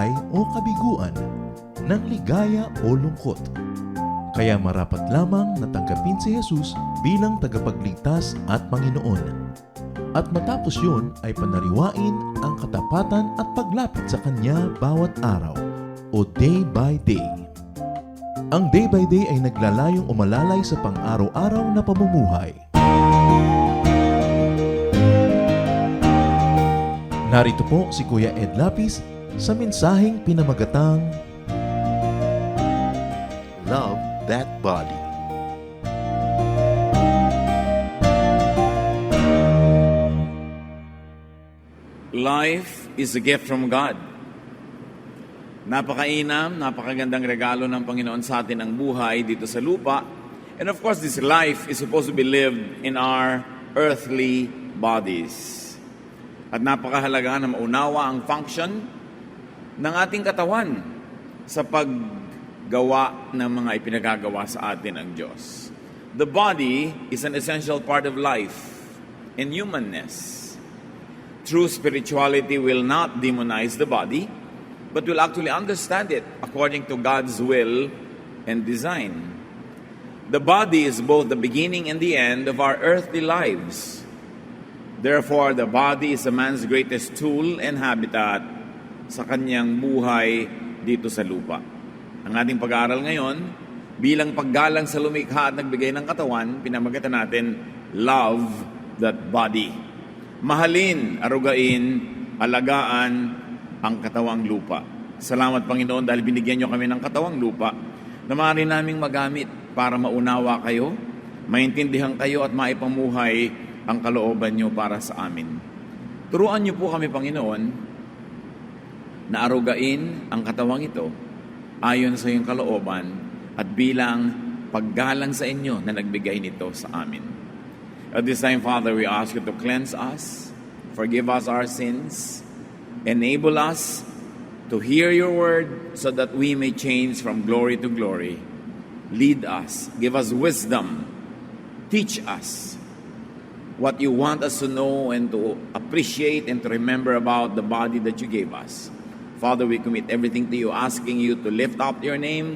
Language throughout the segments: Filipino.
buhay o kabiguan, ng ligaya o lungkot. Kaya marapat lamang na tanggapin si Jesus bilang tagapagligtas at Panginoon. At matapos yun ay panariwain ang katapatan at paglapit sa Kanya bawat araw o day by day. Ang day by day ay naglalayong umalalay sa pang-araw-araw na pamumuhay. Narito po si Kuya Ed Lapis sa mensaheng pinamagatang Love That Body. Life is a gift from God. Napakainam, napakagandang regalo ng Panginoon sa atin ang buhay dito sa lupa. And of course, this life is supposed to be lived in our earthly bodies. At napakahalaga na maunawa ang function ng ating katawan sa paggawa ng mga ipinagagawa sa atin ang Diyos. The body is an essential part of life and humanness. True spirituality will not demonize the body, but will actually understand it according to God's will and design. The body is both the beginning and the end of our earthly lives. Therefore, the body is a man's greatest tool and habitat sa kanyang buhay dito sa lupa. Ang ating pag-aaral ngayon, bilang paggalang sa lumikha at nagbigay ng katawan, pinamagatan natin, Love That Body. Mahalin, arugain, alagaan ang katawang lupa. Salamat Panginoon dahil binigyan niyo kami ng katawang lupa na maaari naming magamit para maunawa kayo, maintindihan kayo at maipamuhay ang kalooban niyo para sa amin. Turuan niyo po kami Panginoon na arugain ang katawang ito ayon sa iyong kalooban at bilang paggalang sa inyo na nagbigay nito sa amin. At this time, Father, we ask you to cleanse us, forgive us our sins, enable us to hear your word so that we may change from glory to glory. Lead us, give us wisdom, teach us what you want us to know and to appreciate and to remember about the body that you gave us. Father, we commit everything to you, asking you to lift up your name,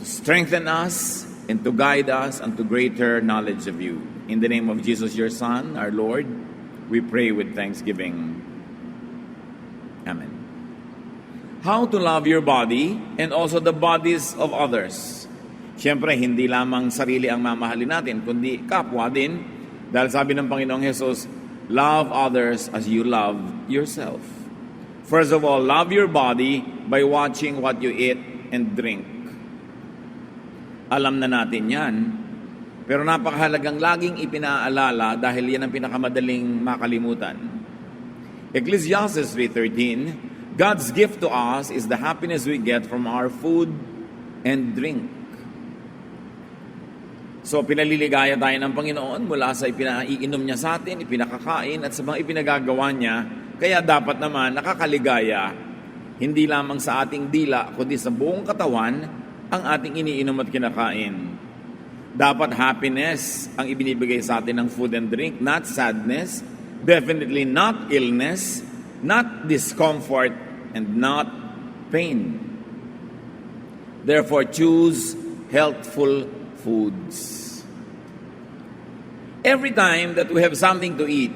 to strengthen us, and to guide us unto greater knowledge of you. In the name of Jesus, your Son, our Lord, we pray with thanksgiving. Amen. How to love your body and also the bodies of others. Siyempre, hindi lamang sarili ang mamahalin natin, kundi kapwa din. Dahil sabi ng Panginoong Jesus, love others as you love yourself. First of all, love your body by watching what you eat and drink. Alam na natin yan. Pero napakahalagang laging ipinaalala dahil yan ang pinakamadaling makalimutan. Ecclesiastes 3:13, God's gift to us is the happiness we get from our food and drink. So pinaliligaya tayo ng Panginoon mula sa ipinaiinom niya sa atin, ipinakakain at sa mga ipinagagawa niya. Kaya dapat naman nakakaligaya, hindi lamang sa ating dila, kundi sa buong katawan, ang ating iniinom at kinakain. Dapat happiness ang ibinibigay sa atin ng food and drink, not sadness, definitely not illness, not discomfort, and not pain. Therefore, choose healthful foods. Every time that we have something to eat,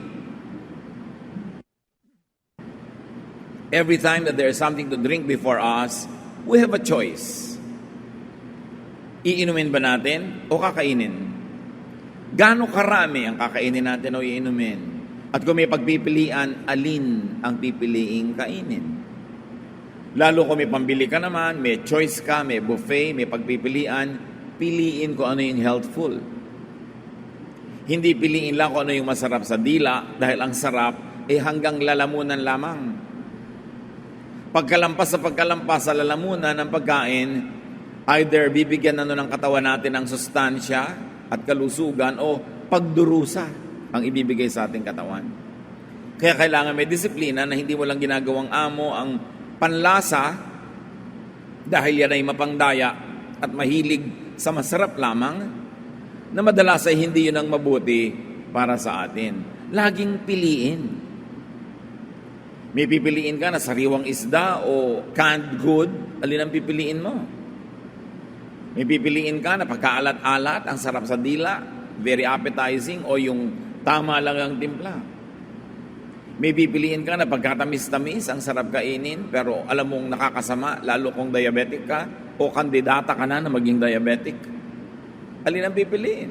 every time that there is something to drink before us, we have a choice. Iinumin ba natin o kakainin? Gaano karami ang kakainin natin o iinumin? At kung may pagpipilian, alin ang pipiliing kainin? Lalo kung may pambili ka naman, may choice ka, may buffet, may pagpipilian, piliin kung ano yung healthful. Hindi piliin lang kung ano yung masarap sa dila dahil ang sarap ay hanggang lalamunan lamang. Pagkalampas sa lalamunan ng pagkain, either bibigyan ng katawan natin ng sustansya at kalusugan o pagdurusa ang ibibigay sa ating katawan. Kaya kailangan may disiplina na hindi mo lang ginagawang amo ang panlasa dahil yan ay mapangdaya at mahilig sa masarap lamang na madalas ay hindi yun ang mabuti para sa atin. Laging piliin. May pipiliin ka na sariwang isda o canned good, alin ang pipiliin mo? May pipiliin ka na pagkaalat-alat, ang sarap sa dila, very appetizing, o yung tama lang ang timpla. May pipiliin ka na pagkatamis-tamis, ang sarap kainin, pero alam mong nakakasama, lalo kung diabetic ka, o kandidata ka na maging diabetic. Alin ang pipiliin?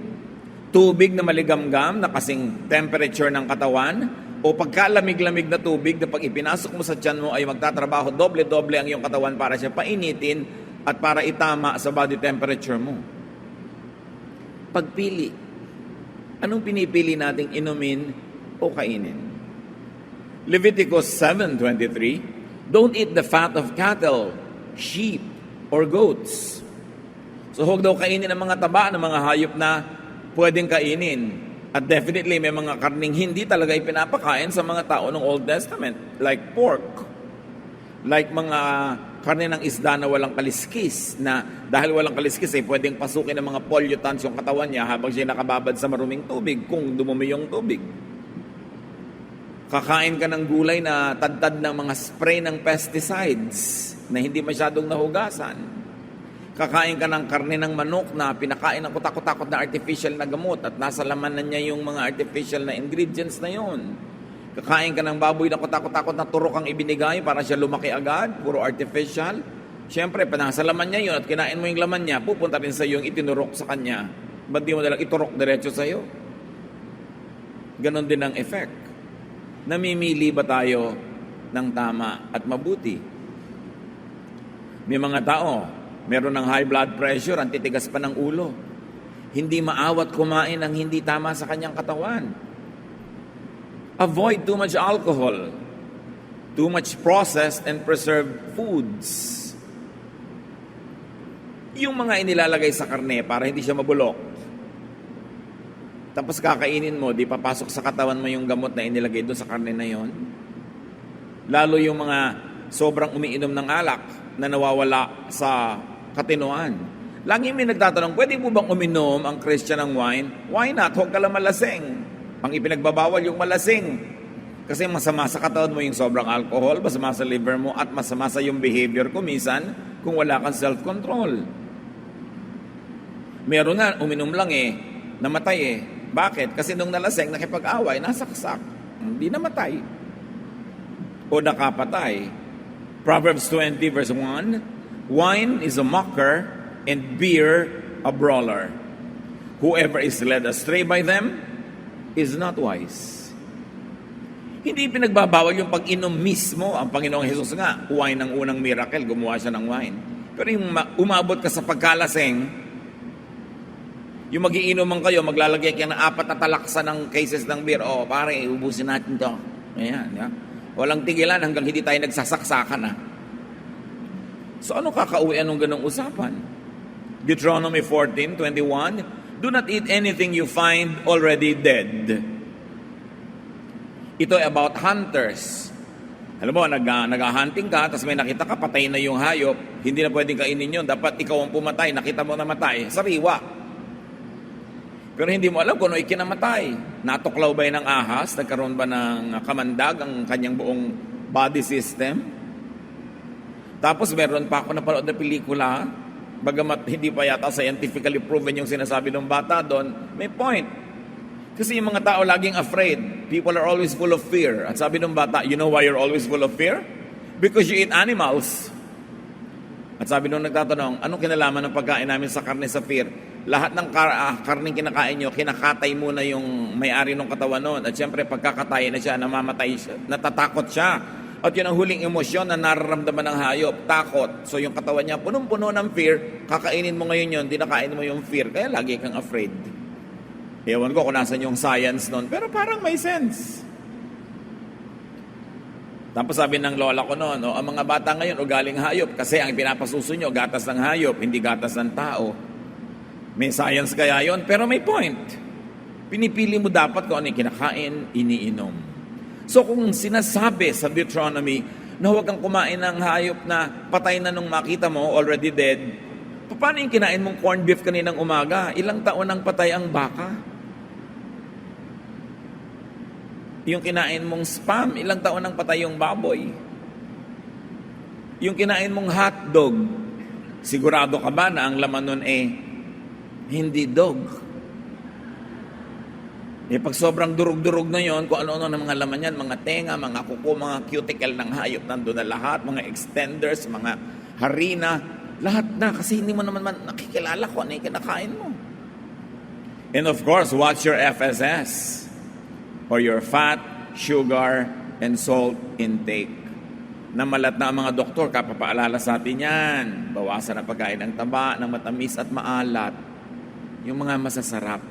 Tubig na maligamgam, na kasing temperature ng katawan, o pagkalamig-lamig na tubig na pag ipinasok mo sa tiyan mo ay magtatrabaho doble-doble ang iyong katawan para siya painitin at para itama sa body temperature mo. Pagpili. Anong pinipili nating inumin o kainin? Leviticus 7:23, don't eat the fat of cattle, sheep, or goats. So huwag daw kainin ang mga taba ng mga hayop na pwedeng kainin. At definitely may mga karning hindi talaga ipinapakain sa mga tao ng Old Testament, like pork, like mga karne ng isda na walang kaliskis, na dahil walang kaliskis pwedeng pasukin ng mga pollutants yung katawan niya habang siya nakababad sa maruming tubig kung dumumi yung tubig. Kakain ka ng gulay na tadtad ng mga spray ng pesticides na hindi masyadong nahugasan. Kakain ka ng karne ng manok na pinakain ng kutakot-takot na artificial na gamot at nasa laman na niya yung mga artificial na ingredients na yon. Kakain ka ng baboy na kutakot-takot na turok ang ibinigay para siya lumaki agad, puro artificial. Siyempre, pa nasa laman niya yun at kinain mo yung laman niya, pupunta rin sa iyo yung itinurok sa kanya. Ba't di mo nalang iturok diretso sa iyo? Ganon din ang effect. Namimili ba tayo ng tama at mabuti? May mga tao, meron ng high blood pressure, ang titigas pa ng ulo. Hindi maawat kumain ng hindi tama sa kanyang katawan. Avoid too much alcohol, too much processed and preserved foods. Yung mga inilalagay sa karne para hindi siya mabulok. Tapos kakainin mo, di papasok sa katawan mo yung gamot na inilagay doon sa karne na yon. Lalo yung mga sobrang umiinom ng alak na nawawala sa katinuan. Lagi may nagtatanong, pwede mo bang uminom ang Christian ng wine? Why not? Huwag ka lang malasing. Pang ipinagbabawal yung malasing. Kasi masama sa katawan mo yung sobrang alcohol, masama sa liver mo, at masama sa yung behavior ko minsan kung wala kang self-control. Meron nga, uminom lang namatay Bakit? Kasi nung nalasing, nakipag-away, nasaksak. Hindi namatay. O nakapatay. Proverbs 20 verse 1, wine is a mocker and beer a brawler. Whoever is led astray by them is not wise. Hindi pinagbabawal yung pag-inom mismo. Ang Panginoong Jesus nga, wine ng unang miracle, gumawa siya ng wine. Pero yung umabot ka sa pagkalasing, yung magiinuman kayo, maglalagay kayo ng 4 na talaksa ng cases ng beer. Pare, ubusin natin to. Ayan, walang tigilan hanggang hindi tayo nagsasaksakan So ano kakauwian ng ganong usapan? Deuteronomy 14:21, do not eat anything you find already dead. Ito ay about hunters. Alam mo, nag-hunting ka, tapos may nakita ka, patay na yung hayop, hindi na pwedeng kainin yun. Dapat ikaw ang pumatay, nakita mo namatay, sariwa. Pero hindi mo alam kung ano ikinamatay. Natuklaw ba yun ng ahas? Nagkaroon ba ng kamandag ang kanyang buong body system? Tapos meron pa ako napanood na pelikula, bagamat hindi pa yata scientifically proven yung sinasabi ng bata doon, may point. Kasi yung mga tao laging afraid. People are always full of fear. At sabi ng bata, you know why you're always full of fear? Because you eat animals. At sabi nung nagtatanong, anong kinalaman ng pagkain namin sa karne sa fear? Lahat ng karning kinakain nyo, kinakatay muna yung may-ari ng katawan nun. At syempre, pagkakatay na siya, namamatay siya, natatakot siya. At yun ang huling emosyon na nararamdaman ng hayop, takot. So yung katawan niya, punong-puno ng fear, kakainin mo ngayon yun, dinakain mo yung fear. Kaya lagi kang afraid. Ewan ko kung nasan yung science nun, pero parang may sense. Tapos sabi ng lola ko noon, ang mga bata ngayon ugaling hayop kasi ang pinapasuso nyo, gatas ng hayop, hindi gatas ng tao. May science kaya yon, pero may point. Pinipili mo dapat kung ano yung kinakain, iniinom. So kung sinasabi sa Deuteronomy na huwag kang kumain ng hayop na patay na nung makita mo, already dead, paano yung kinain mong corned beef kaninang umaga? Ilang taon nang patay ang baka? Yung kinain mong spam, ilang taon nang patay yung baboy. Yung kinain mong hotdog, sigurado ka ba na ang laman nun hindi dog? Pag sobrang durog-durog na yon, kung ano-ano ng mga laman yan, mga tenga, mga kuko, mga cuticle ng hayop, nandun na lahat, mga extenders, mga harina, lahat na, kasi hindi mo naman nakikilala kung ano yung kinakain mo. And of course, what's your FSS? Or your fat, sugar, and salt intake. Namalat na ang mga doktor, kapapaalala sa atin yan. Bawasan ang pagkain ng taba, ng matamis at maalat. Yung mga masasarap.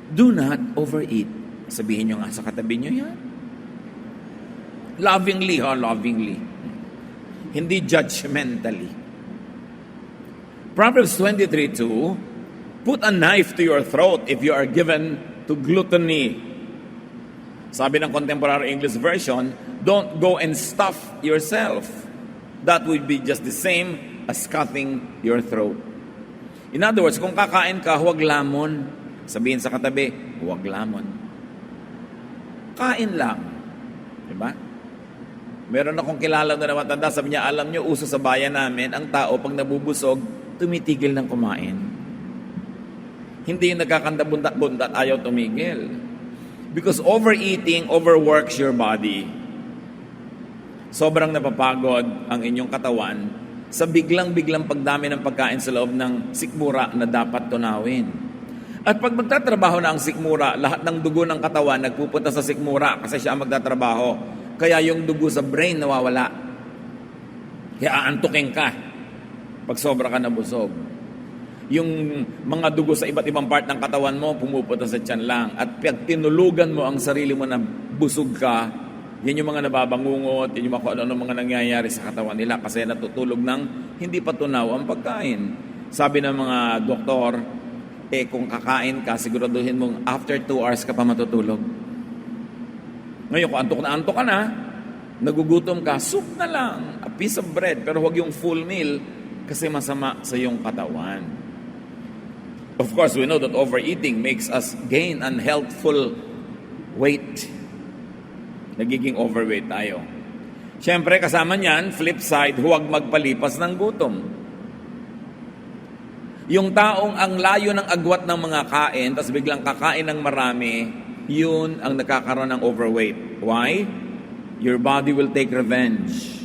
Do not overeat. Sabihin nyo nga sa katabi nyo yan. Lovingly, lovingly. Hindi judgmentally. Proverbs 23:2, put a knife to your throat if you are given to gluttony. Sabi ng Contemporary English Version, don't go and stuff yourself. That would be just the same as cutting your throat. In other words, kung kakain ka, huwag lamon. Sabihin sa katabi, huwag lamon. Kain lang. Diba? Meron akong kilala na matanda, sabi niya, alam niyo, uso sa bayan namin, ang tao, pag nabubusog, tumitigil ng kumain. Hindi yung nagkakanda-bundat-bundat, ayaw tumigil. Because overeating overworks your body. Sobrang napapagod ang inyong katawan sa biglang-biglang pagdami ng pagkain sa loob ng sikmura na dapat tunawin. At pag magtatrabaho na ang sikmura, lahat ng dugo ng katawan nagpupunta sa sikmura kasi siya ang magtatrabaho. Kaya yung dugo sa brain nawawala. Kaya aantukin ka pag sobra ka nabusog. Yung mga dugo sa iba't ibang part ng katawan mo pumupunta sa tiyan lang. At pag tinulugan mo ang sarili mo na busog ka, yan yung mga nababangungot, yan yung ano mga nangyayari sa katawan nila kasi natutulog ng hindi pa tunaw ang pagkain. Sabi ng mga doktor, kung kakain ka, siguraduhin mong after 2 hours ka pa matutulog. Ngayon, kung antok ka na, nagugutom ka, soup na lang, a piece of bread, pero huwag yung full meal kasi masama sa iyong katawan. Of course, we know that overeating makes us gain unhealthful weight. Nagiging overweight tayo. Siyempre, kasama niyan, flip side, huwag magpalipas ng gutom. Yung taong ang layo ng agwat ng mga kain, tapos biglang kakain ng marami, yun ang nakakaroon ng overweight. Why? Your body will take revenge.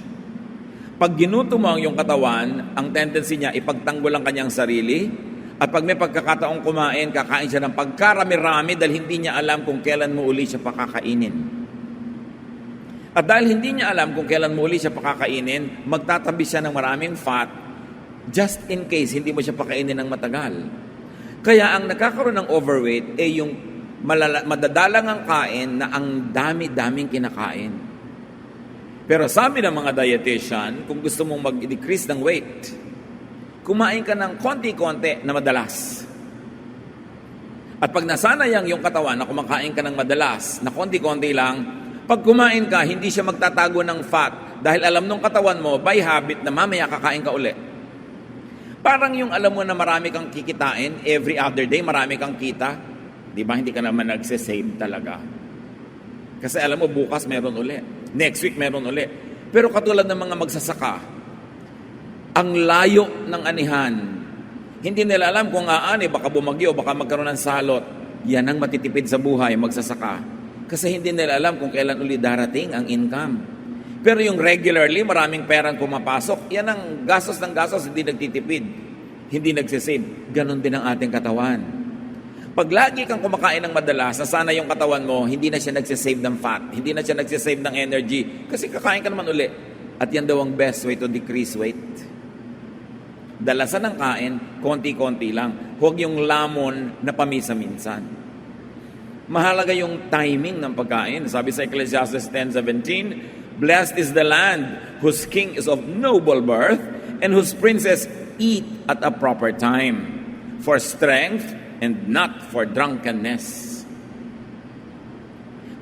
Pag ginuto mo ang iyong katawan, ang tendency niya ipagtanggol ang kanyang sarili, at pag may pagkakataong kumain, kakain siya ng pagkarami-rami dahil hindi niya alam kung kailan mo uli siya pakakainin. At dahil hindi niya alam kung kailan mo uli siya pakakainin, magtatabi siya ng maraming fat, just in case hindi mo siya pakainin ng matagal. Kaya ang nakakaroon ng overweight ay yung madadalang ang kain na ang dami-daming kinakain. Pero sabi ng mga dietitian, kung gusto mong mag-decrease ng weight, kumain ka ng konti-konti na madalas. At pag nasanayang yung katawan na kumakain ka ng madalas, na konti-konti lang, pag kumain ka, hindi siya magtatago ng fat dahil alam nung katawan mo, by habit, na mamaya kakain ka uli. Parang yung alam mo na marami kang kikitain, every other day marami kang kita, di ba? Hindi ka naman nagsasave talaga. Kasi alam mo, bukas meron uli. Next week meron uli. Pero katulad ng mga magsasaka, ang layo ng anihan, hindi nila alam kung aani, baka bumagyo, baka magkaroon ng salot. Yan ang matitipid sa buhay, magsasaka. Kasi hindi nila alam kung kailan uli darating ang income. Pero yung regularly, maraming perang pumapasok, yan ang gastos ng gastos, hindi nagtitipid, hindi nagsisave. Ganon din ang ating katawan. Pag lagi kang kumakain ng madalas, sana yung katawan mo, hindi na siya nagsisave ng fat, hindi na siya nagsisave ng energy, kasi kakain ka naman uli. At yan daw ang best way to decrease weight. Dalasan ng kain, konti-konti lang. Huwag yung lamon na pamisa-minsan. Mahalaga yung timing ng pagkain. Sabi sa Ecclesiastes 10:17, blessed is the land whose king is of noble birth and whose princes eat at a proper time, for strength and not for drunkenness.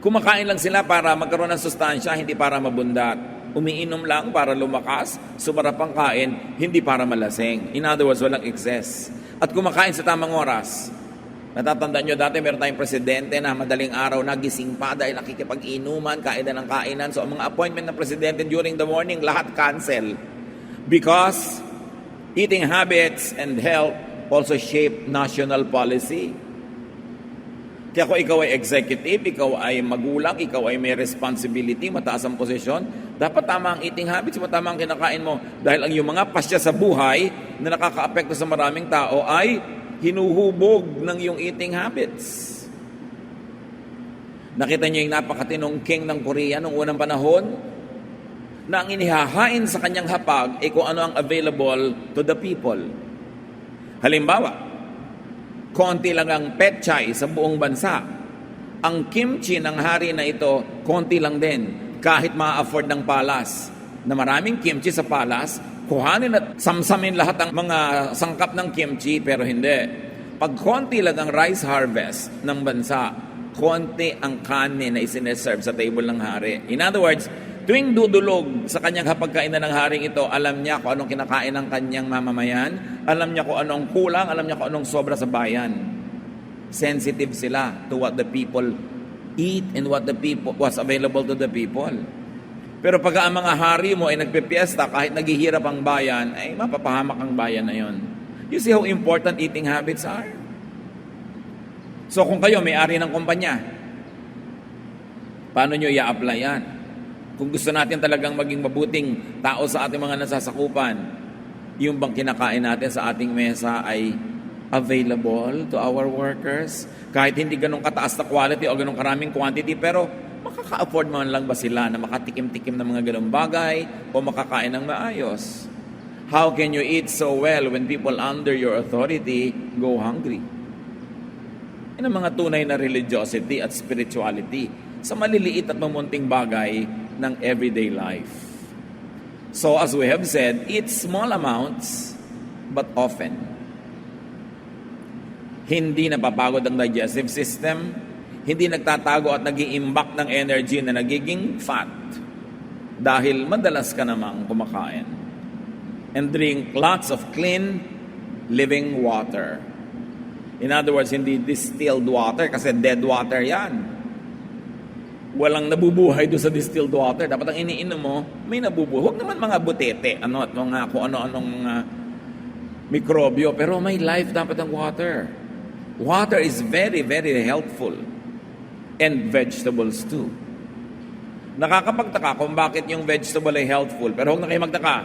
Kumakain lang sila para magkaroon ng sustansya, hindi para mabundat. Umiinom lang para lumakas, sumarap ang kain, hindi para malasing. In other words, walang excess. At kumakain sa tamang oras. Natatandaan nyo dati, meron tayong presidente na madaling araw na gising pa dahil nakikipag-inuman, kainan ng kainan. So ang mga appointment ng presidente during the morning, lahat cancel. Because eating habits and health also shape national policy. Kaya kung ikaw ay executive, ikaw ay magulang, ikaw ay may responsibility, mataas ang posisyon, dapat tama ang eating habits, tama ang kinakain mo. Dahil ang iyong mga pasya sa buhay na nakaka-apekto sa maraming tao ay hinuhubog ng iyong eating habits. Nakita niyo yung napakatinong king ng Korea noong unang panahon na ang inihahain sa kanyang hapag ay kung ano ang available to the people. Halimbawa, konti lang ang petchay sa buong bansa. Ang kimchi ng hari na ito, konti lang din, kahit ma-afford ng palas. Na maraming kimchi sa palas, kuhanin at samsamin lahat ang mga sangkap ng kimchi, pero hindi. Pag konti lang ang rice harvest ng bansa, konti ang kanin na isineserve sa table ng hari. In other words, tuwing dudulog sa kanyang hapagkainan ng haring ito, alam niya kung anong kinakain ng kanyang mamamayan, alam niya kung anong kulang, alam niya kung anong sobra sa bayan. Sensitive sila to what the people eat and what's available to the people. Pero pag ang mga hari mo ay nagpipiesta, kahit naghihirap ang bayan, ay mapapahamak ang bayan na yon. You see how important eating habits are? So kung kayo may-ari ng kumpanya, paano nyo i-apply yan? Kung gusto natin talagang maging mabuting tao sa ating mga nasasakupan, yung bang kinakain natin sa ating mesa ay available to our workers? Kahit hindi ganun kataas na quality o ganun karaming quantity, pero makaka-afford man lang ba sila na makatikim-tikim ng mga ganung bagay o makakain ng maayos? How can you eat so well when people under your authority go hungry? Yan ang mga tunay na religiosity at spirituality sa maliliit at mamunting bagay ng everyday life. So as we have said, eat small amounts but often. Hindi napapagod ang digestive system, hindi nagtatago at nag-iimbak ng energy na nagiging fat dahil madalas ka namang kumakain. And drink lots of clean, living water. In other words, hindi distilled water kasi dead water yan. Walang nabubuhay doon sa distilled water. Dapat ang iniinom mo, may nabubuhay. Huwag naman mga butete, at mga kung ano-anong mikrobyo, pero may life dapat ang water. Water is very, very helpful. And vegetables too. Nakakapagtaka kung bakit yung vegetable ay healthful, pero huwag na kayo magtaka.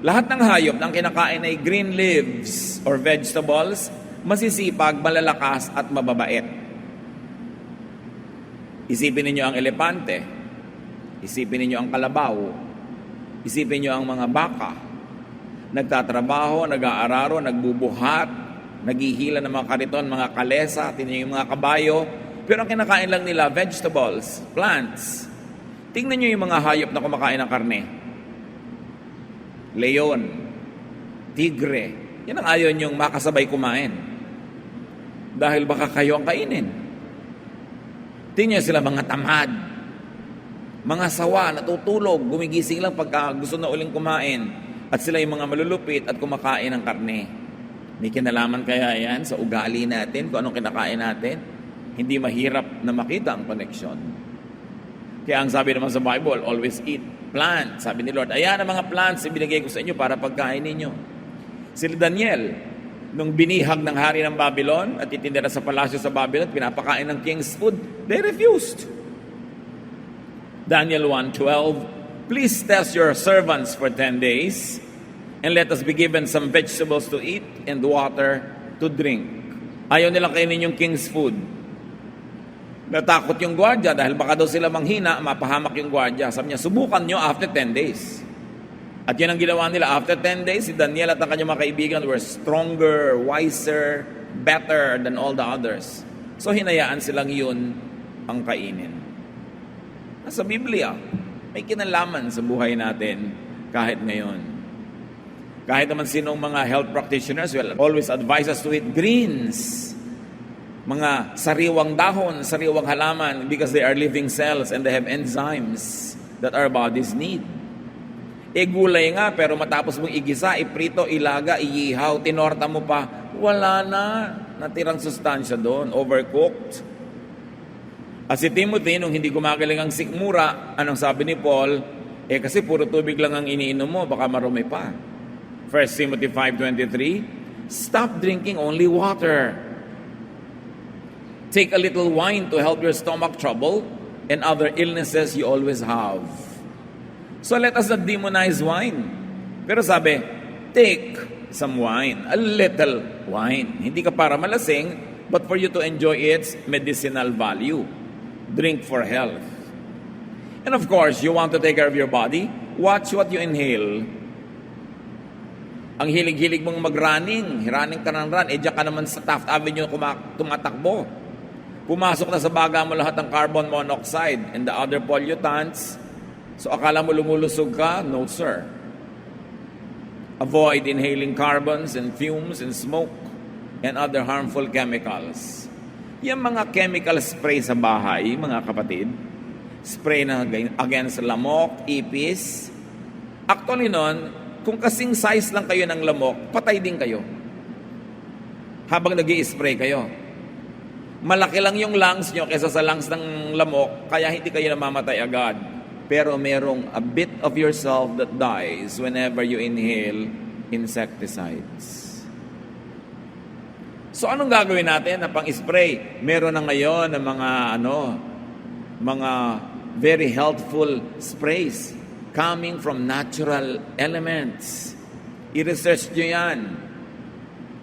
Lahat ng hayop na ang kinakain ay green leaves or vegetables, masisipag, malalakas at mababait. Isipin ninyo ang elepante, isipin ninyo ang kalabaw, isipin ninyo ang mga baka. Nagtatrabaho, nag-aararo, nagbubuhat, naghihila ng mga kariton, mga kalesa, tingnan yung mga kabayo, pero ang kinakain lang nila, vegetables, plants. Tingnan nyo yung mga hayop na kumakain ng karne. Leon, tigre, yan ang ayaw nyong makasabay kumain. Dahil baka kayo ang kainin. Tingnan nyo sila mga tamad, mga sawa, natutulog, gumigising lang pagka gusto na uling kumain. At sila yung mga malulupit at kumakain ng karne. May kinalaman kaya yan sa ugali natin, kung anong kinakain natin? Hindi mahirap na makita ang connection. Kaya ang sabi naman sa Bible, always eat plants. Sabi ni Lord, ayan ang mga plants ibinigay ko sa inyo para pagkain ninyo. Sila Daniel, nung binihag ng hari ng Babylon at itindera sa palasyo sa Babylon, pinapakain ng king's food, they refused. Daniel 1:12, please test your servants for 10 days and let us be given some vegetables to eat and water to drink. Ayaw nilang kainin yung king's food. Natakot yung gwardiya dahil baka daw sila manghina, mapahamak yung gwardiya. Sabi niya, subukan nyo after 10 days. At yun ang ginawa nila. After 10 days, si Daniel at ang kanyang mga kaibigan were stronger, wiser, better than all the others. So hinayaan silang yun ang kainin. Nasa Biblia, may kinalaman sa buhay natin kahit ngayon. Kahit naman sinong mga health practitioners will always advise us to eat greens. Mga sariwang dahon, sariwang halaman because they are living cells and they have enzymes that our bodies need. Gulay nga, pero matapos mong igisa, iprito, ilaga, iyihaw, tinorta mo pa, wala na natirang sustansya doon, overcooked. At si Timothy, nung hindi gumagaling ang sikmura, anong sabi ni Paul? Kasi puro tubig lang ang iniinom mo, baka marumi pa. 1 Timothy 5:23, stop drinking only water. Take a little wine to help your stomach trouble and other illnesses you always have. So let us not demonize wine. Pero sabi, take some wine, a little wine. Hindi ka para malasing, but for you to enjoy its medicinal value. Drink for health. And of course, you want to take care of your body, watch what you inhale. Ang hilig-hilig mong mag-running, running ka ng run, diyan ka naman sa Taft Avenue tumatakbo. Pumasok na sa baga mo lahat ng carbon monoxide and the other pollutants. So akala mo lumulusog ka? No, sir. Avoid inhaling carbons and fumes and smoke and other harmful chemicals. Yung mga chemical spray sa bahay, mga kapatid, spray na against lamok, ipis. Actually nun, kung kasing size lang kayo ng lamok, patay din kayo. Habang nag-i-spray kayo. Malaki lang yung lungs nyo kaysa sa lungs ng lamok, kaya hindi kayo namamatay agad. Pero merong a bit of yourself that dies whenever you inhale insecticides. So anong gagawin natin na pang-spray? Meron na ngayon ng mga very healthful sprays coming from natural elements. I-research nyo yan.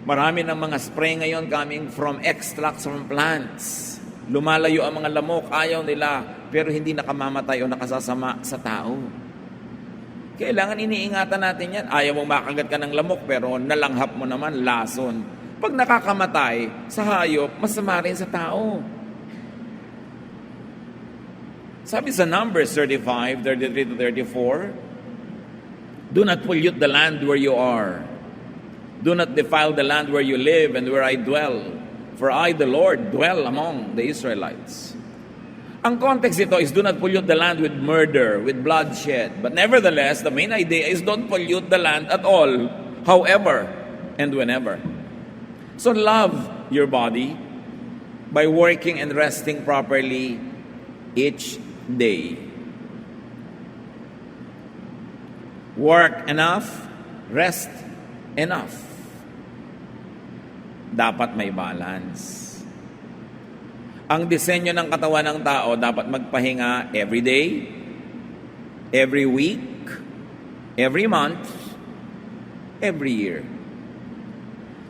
Marami ng mga spray ngayon coming from extracts from plants. Lumalayo ang mga lamok, ayaw nila, pero hindi nakamamatay o nakasasama sa tao. Kailangan iniingatan natin yan. Ayaw mong makagat ka ng lamok, pero nalanghap mo naman, lason. Pag nakakamatay sa hayop, masama rin sa tao. Sabi sa Numbers 35, 33-34, do not pollute the land where you are. Do not defile the land where you live and where I dwell. For I, the Lord, dwell among the Israelites. Ang context ito is do not pollute the land with murder, with bloodshed. But nevertheless, the main idea is don't pollute the land at all, however and whenever. So love your body by working and resting properly each day. Work enough, rest enough. Dapat may balance. Ang disenyo ng katawan ng tao dapat magpahinga every day, every week, every month, every year.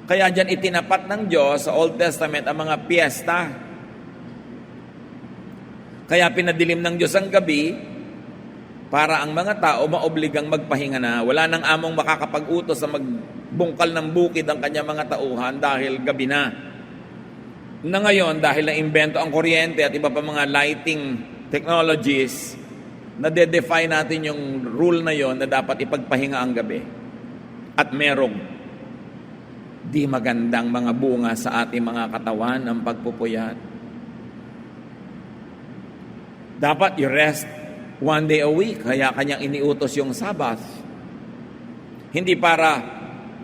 Kaya dyan itinapat ng Diyos sa Old Testament ang mga piyesta. Kaya pinadilim ng Diyos ang gabi para ang mga tao maobligang magpahinga na. Wala nang among makakapag-utos sa magbungkal ng bukid ang kanyang mga tauhan dahil gabi na. Na ngayon, dahil na-invento ang kuryente at iba pa mga lighting technologies, na-defy natin yung rule na yon na dapat ipagpahinga ang gabi. At merong di magandang mga bunga sa ating mga katawan ng pagpupuyat. Dapat you rest one day a week, kaya kanyang iniutos yung Sabbath. Hindi para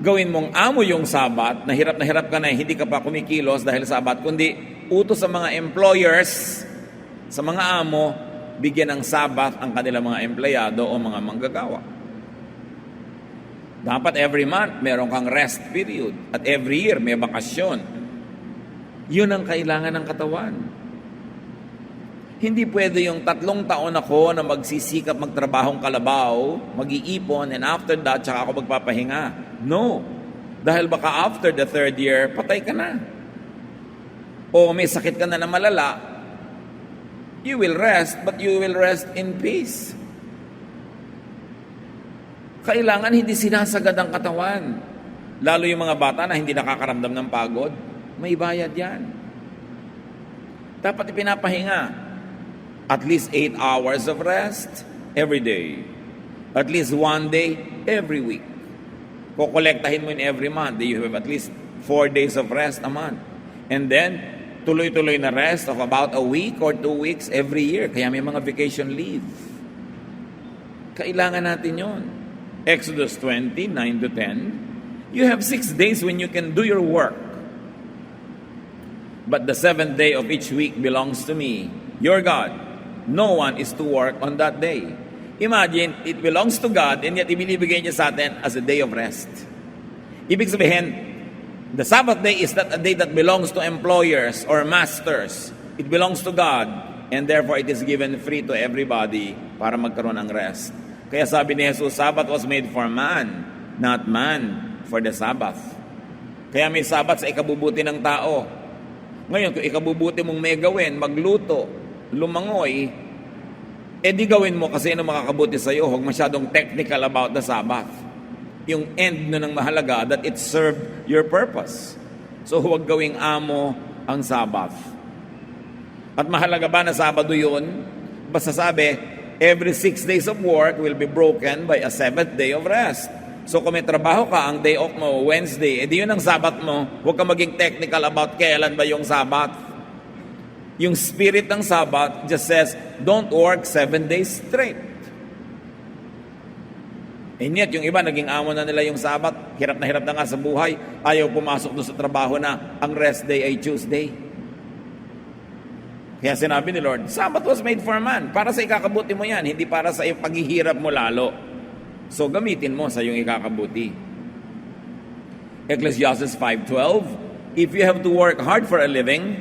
gawin mong amo yung Sabbath, na hirap ka na, hindi ka pa kumikilos dahil Sabbath, kundi utos sa mga employers, sa mga amo, bigyan ng Sabbath ang kanilang mga empleyado o mga manggagawa. Dapat every month, meron kang rest period. At every year, may bakasyon. Yun ang kailangan ng katawan. Hindi pwede yung 3 taon ako na magsisikap magtrabahong kalabaw, mag-iipon, and after that, tsaka ako magpapahinga. No. Dahil baka after the 3rd year, patay ka na. O may sakit ka na malala, you will rest, but you will rest in peace. Kailangan hindi sinasagad ang katawan. Lalo yung mga bata na hindi nakakaramdam ng pagod, may bayad yan. Dapat ipinapahinga. At least 8 hours of rest every day. At least 1 day every week. Kukolektahin mo in every month. You have at least 4 days of rest a month. And then, tuloy-tuloy na rest of about a week or 2 weeks every year. Kaya may mga vacation leave. Kailangan natin yon. Exodus 20, 9-10. You have 6 days when you can do your work. But the 7th day of each week belongs to me, your God. No one is to work on that day. Imagine, it belongs to God and yet ibinibigay niya sa atin as a day of rest. Ibig sabihin, the Sabbath day is not a day that belongs to employers or masters. It belongs to God and therefore it is given free to everybody para magkaroon ng rest. Kaya sabi ni Jesus, Sabbath was made for man, not man for the Sabbath. Kaya may Sabbath sa ikabubuti ng tao. Ngayon, kung ikabubuti mong may gawin, magluto, lumangoy, di gawin mo kasi ano makakabuti sa'yo. Huwag masyadong technical about the Sabbath. Yung end na ng mahalaga, that it served your purpose. So huwag gawing amo ang Sabbath. At mahalaga ba na Sabado yun? Basta sabi, every 6 days of work will be broken by a 7th day of rest. So kung may trabaho ka, ang day off mo, Wednesday, edi yun ang Sabbath mo. Huwag ka maging technical about kailan ba yung Sabbath. Yung spirit ng Sabbath just says, don't work 7 days straight. And yet, yung iba, naging amo na nila yung Sabbath, hirap na nga sa buhay, ayaw pumasok doon sa trabaho na ang rest day ay Tuesday. Kaya sinabi ni Lord, Sabbath was made for man. Para sa ikakabuti mo yan, hindi para sa iyong paghihirap mo lalo. So gamitin mo sa iyong ikakabuti. Ecclesiastes 5:12, if you have to work hard for a living,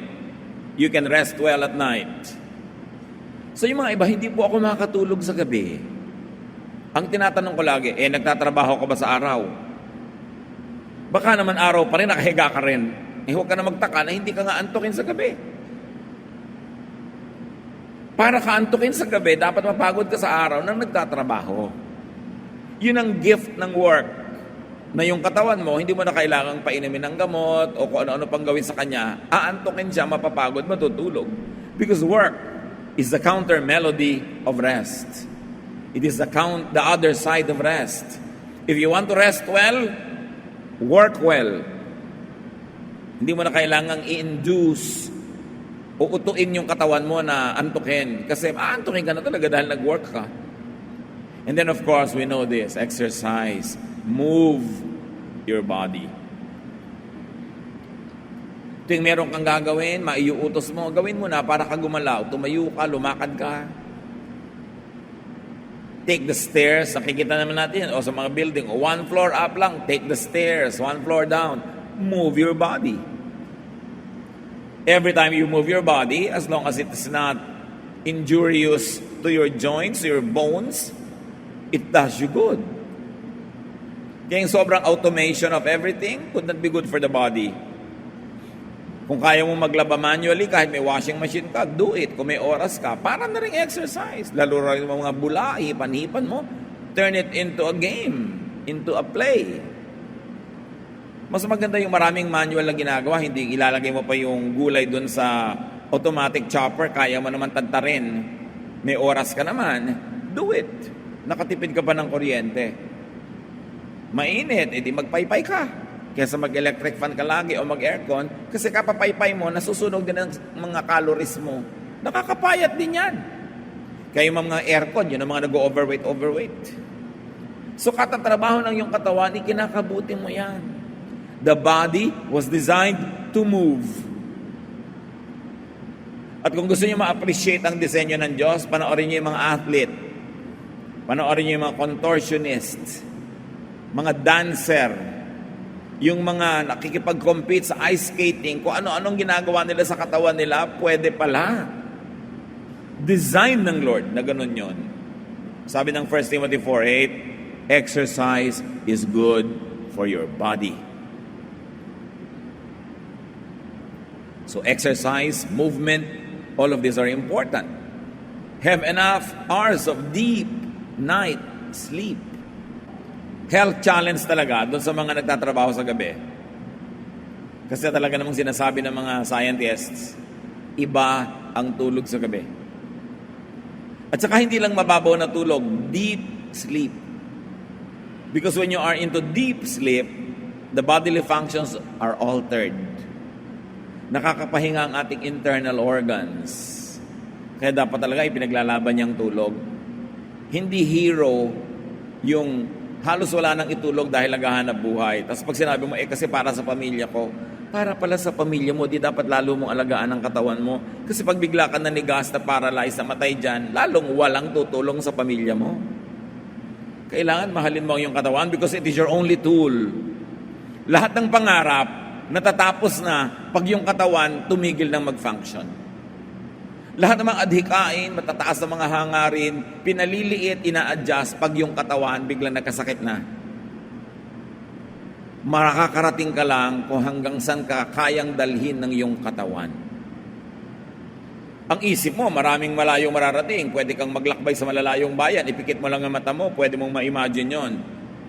you can rest well at night. So yung mga iba, hindi po ako makakatulog sa gabi. Ang tinatanong ko lagi, nagtatrabaho ka ba sa araw? Baka naman araw pa rin, nakahiga ka rin. Huwag ka na magtaka na hindi ka nga antukin sa gabi. Para ka antukin sa gabi, dapat mapagod ka sa araw na nagtatrabaho. Yun ang gift ng work. Na yung katawan mo, hindi mo na kailangang painumin ng gamot o kung ano-ano pang gawin sa kanya. Aantukin siya, mapapagod, matutulog. Because work is the counter melody of rest. It is the other side of rest. If you want to rest well, work well. Hindi mo na kailangang i-induce o utuin yung katawan mo na antukin. Kasi aantukin ka na talaga dahil nag-work ka. And then of course, we know this, exercise. Move your body. Tuwing meron kang gagawin, maiuutos mo, gawin mo na para ka gumalaw. Tumayo ka, lumakad ka. Take the stairs, nakikita naman natin, o sa mga building, 1 floor up lang, take the stairs, 1 floor down. Move your body. Every time you move your body, as long as it is not injurious to your joints, your bones, it does you good. Kaya yung sobrang automation of everything could not be good for the body. Kung kaya mo maglaba manually, kahit may washing machine ka, do it. Kung may oras ka, para na rin exercise. Lalo rin yung mga bula, hipan-hipan mo, turn it into a game, into a play. Mas maganda yung maraming manual na ginagawa, hindi ilalagay mo pa yung gulay dun sa automatic chopper, kaya mo naman tantarin. May oras ka naman, do it. Nakatipid ka pa ng kuryente. Mainit, edi magpaypay ka. Kaysa mag-electric fan ka lagi o mag-aircon, kasi kapapaypay mo, nasusunog din ang mga calories mo. Nakakapayat din yan. Kaya yung mga aircon, yun ang mga nag-overweight. So katatrabaho ng yung katawan, ikinakabuti mo yan. The body was designed to move. At kung gusto niyo ma-appreciate ang disenyo ng Diyos, panoorin niyo yung mga athlete. Panoorin niyo yung mga contortionist, mga dancer, yung mga nakikipag-compete sa ice skating, kung ano-anong ginagawa nila sa katawan nila, pwede pala. Design ng Lord na ganun yon. Sabi ng 1 Timothy 4:8, exercise is good for your body. So exercise, movement, all of these are important. Have enough hours of deep night sleep. Health challenge talaga doon sa mga nagtatrabaho sa gabi. Kasi talaga namang sinasabi ng mga scientists, iba ang tulog sa gabi. At saka hindi lang mababaw na tulog, deep sleep. Because when you are into deep sleep, the bodily functions are altered. Nakakapahinga ang ating internal organs. Kaya dapat talaga ipinaglalaban niyang tulog. Hindi hero yung Halos wala nang itulog dahil naghahanap buhay. Tapos pag sinabi mo, kasi para sa pamilya ko, para pala sa pamilya mo, di dapat lalo mong alagaan ang katawan mo. Kasi pag bigla ka nanigas na paralyzed na matay dyan, lalong walang tutulong sa pamilya mo. Kailangan mahalin mo ang iyong katawan because it is your only tool. Lahat ng pangarap, natatapos na pag yung katawan tumigil ng mag-function. Lahat ng mga adhikain, matataas na mga hangarin, pinaliliit, ina-adjust pag yung katawan biglang nagkasakit na. Makakarating ka lang kung hanggang saan ka kayang dalhin ng iyong katawan. Ang isip mo, maraming malayong mararating. Pwede kang maglakbay sa malalayong bayan. Ipikit mo lang ang mata mo, pwede mong ma-imagine yon.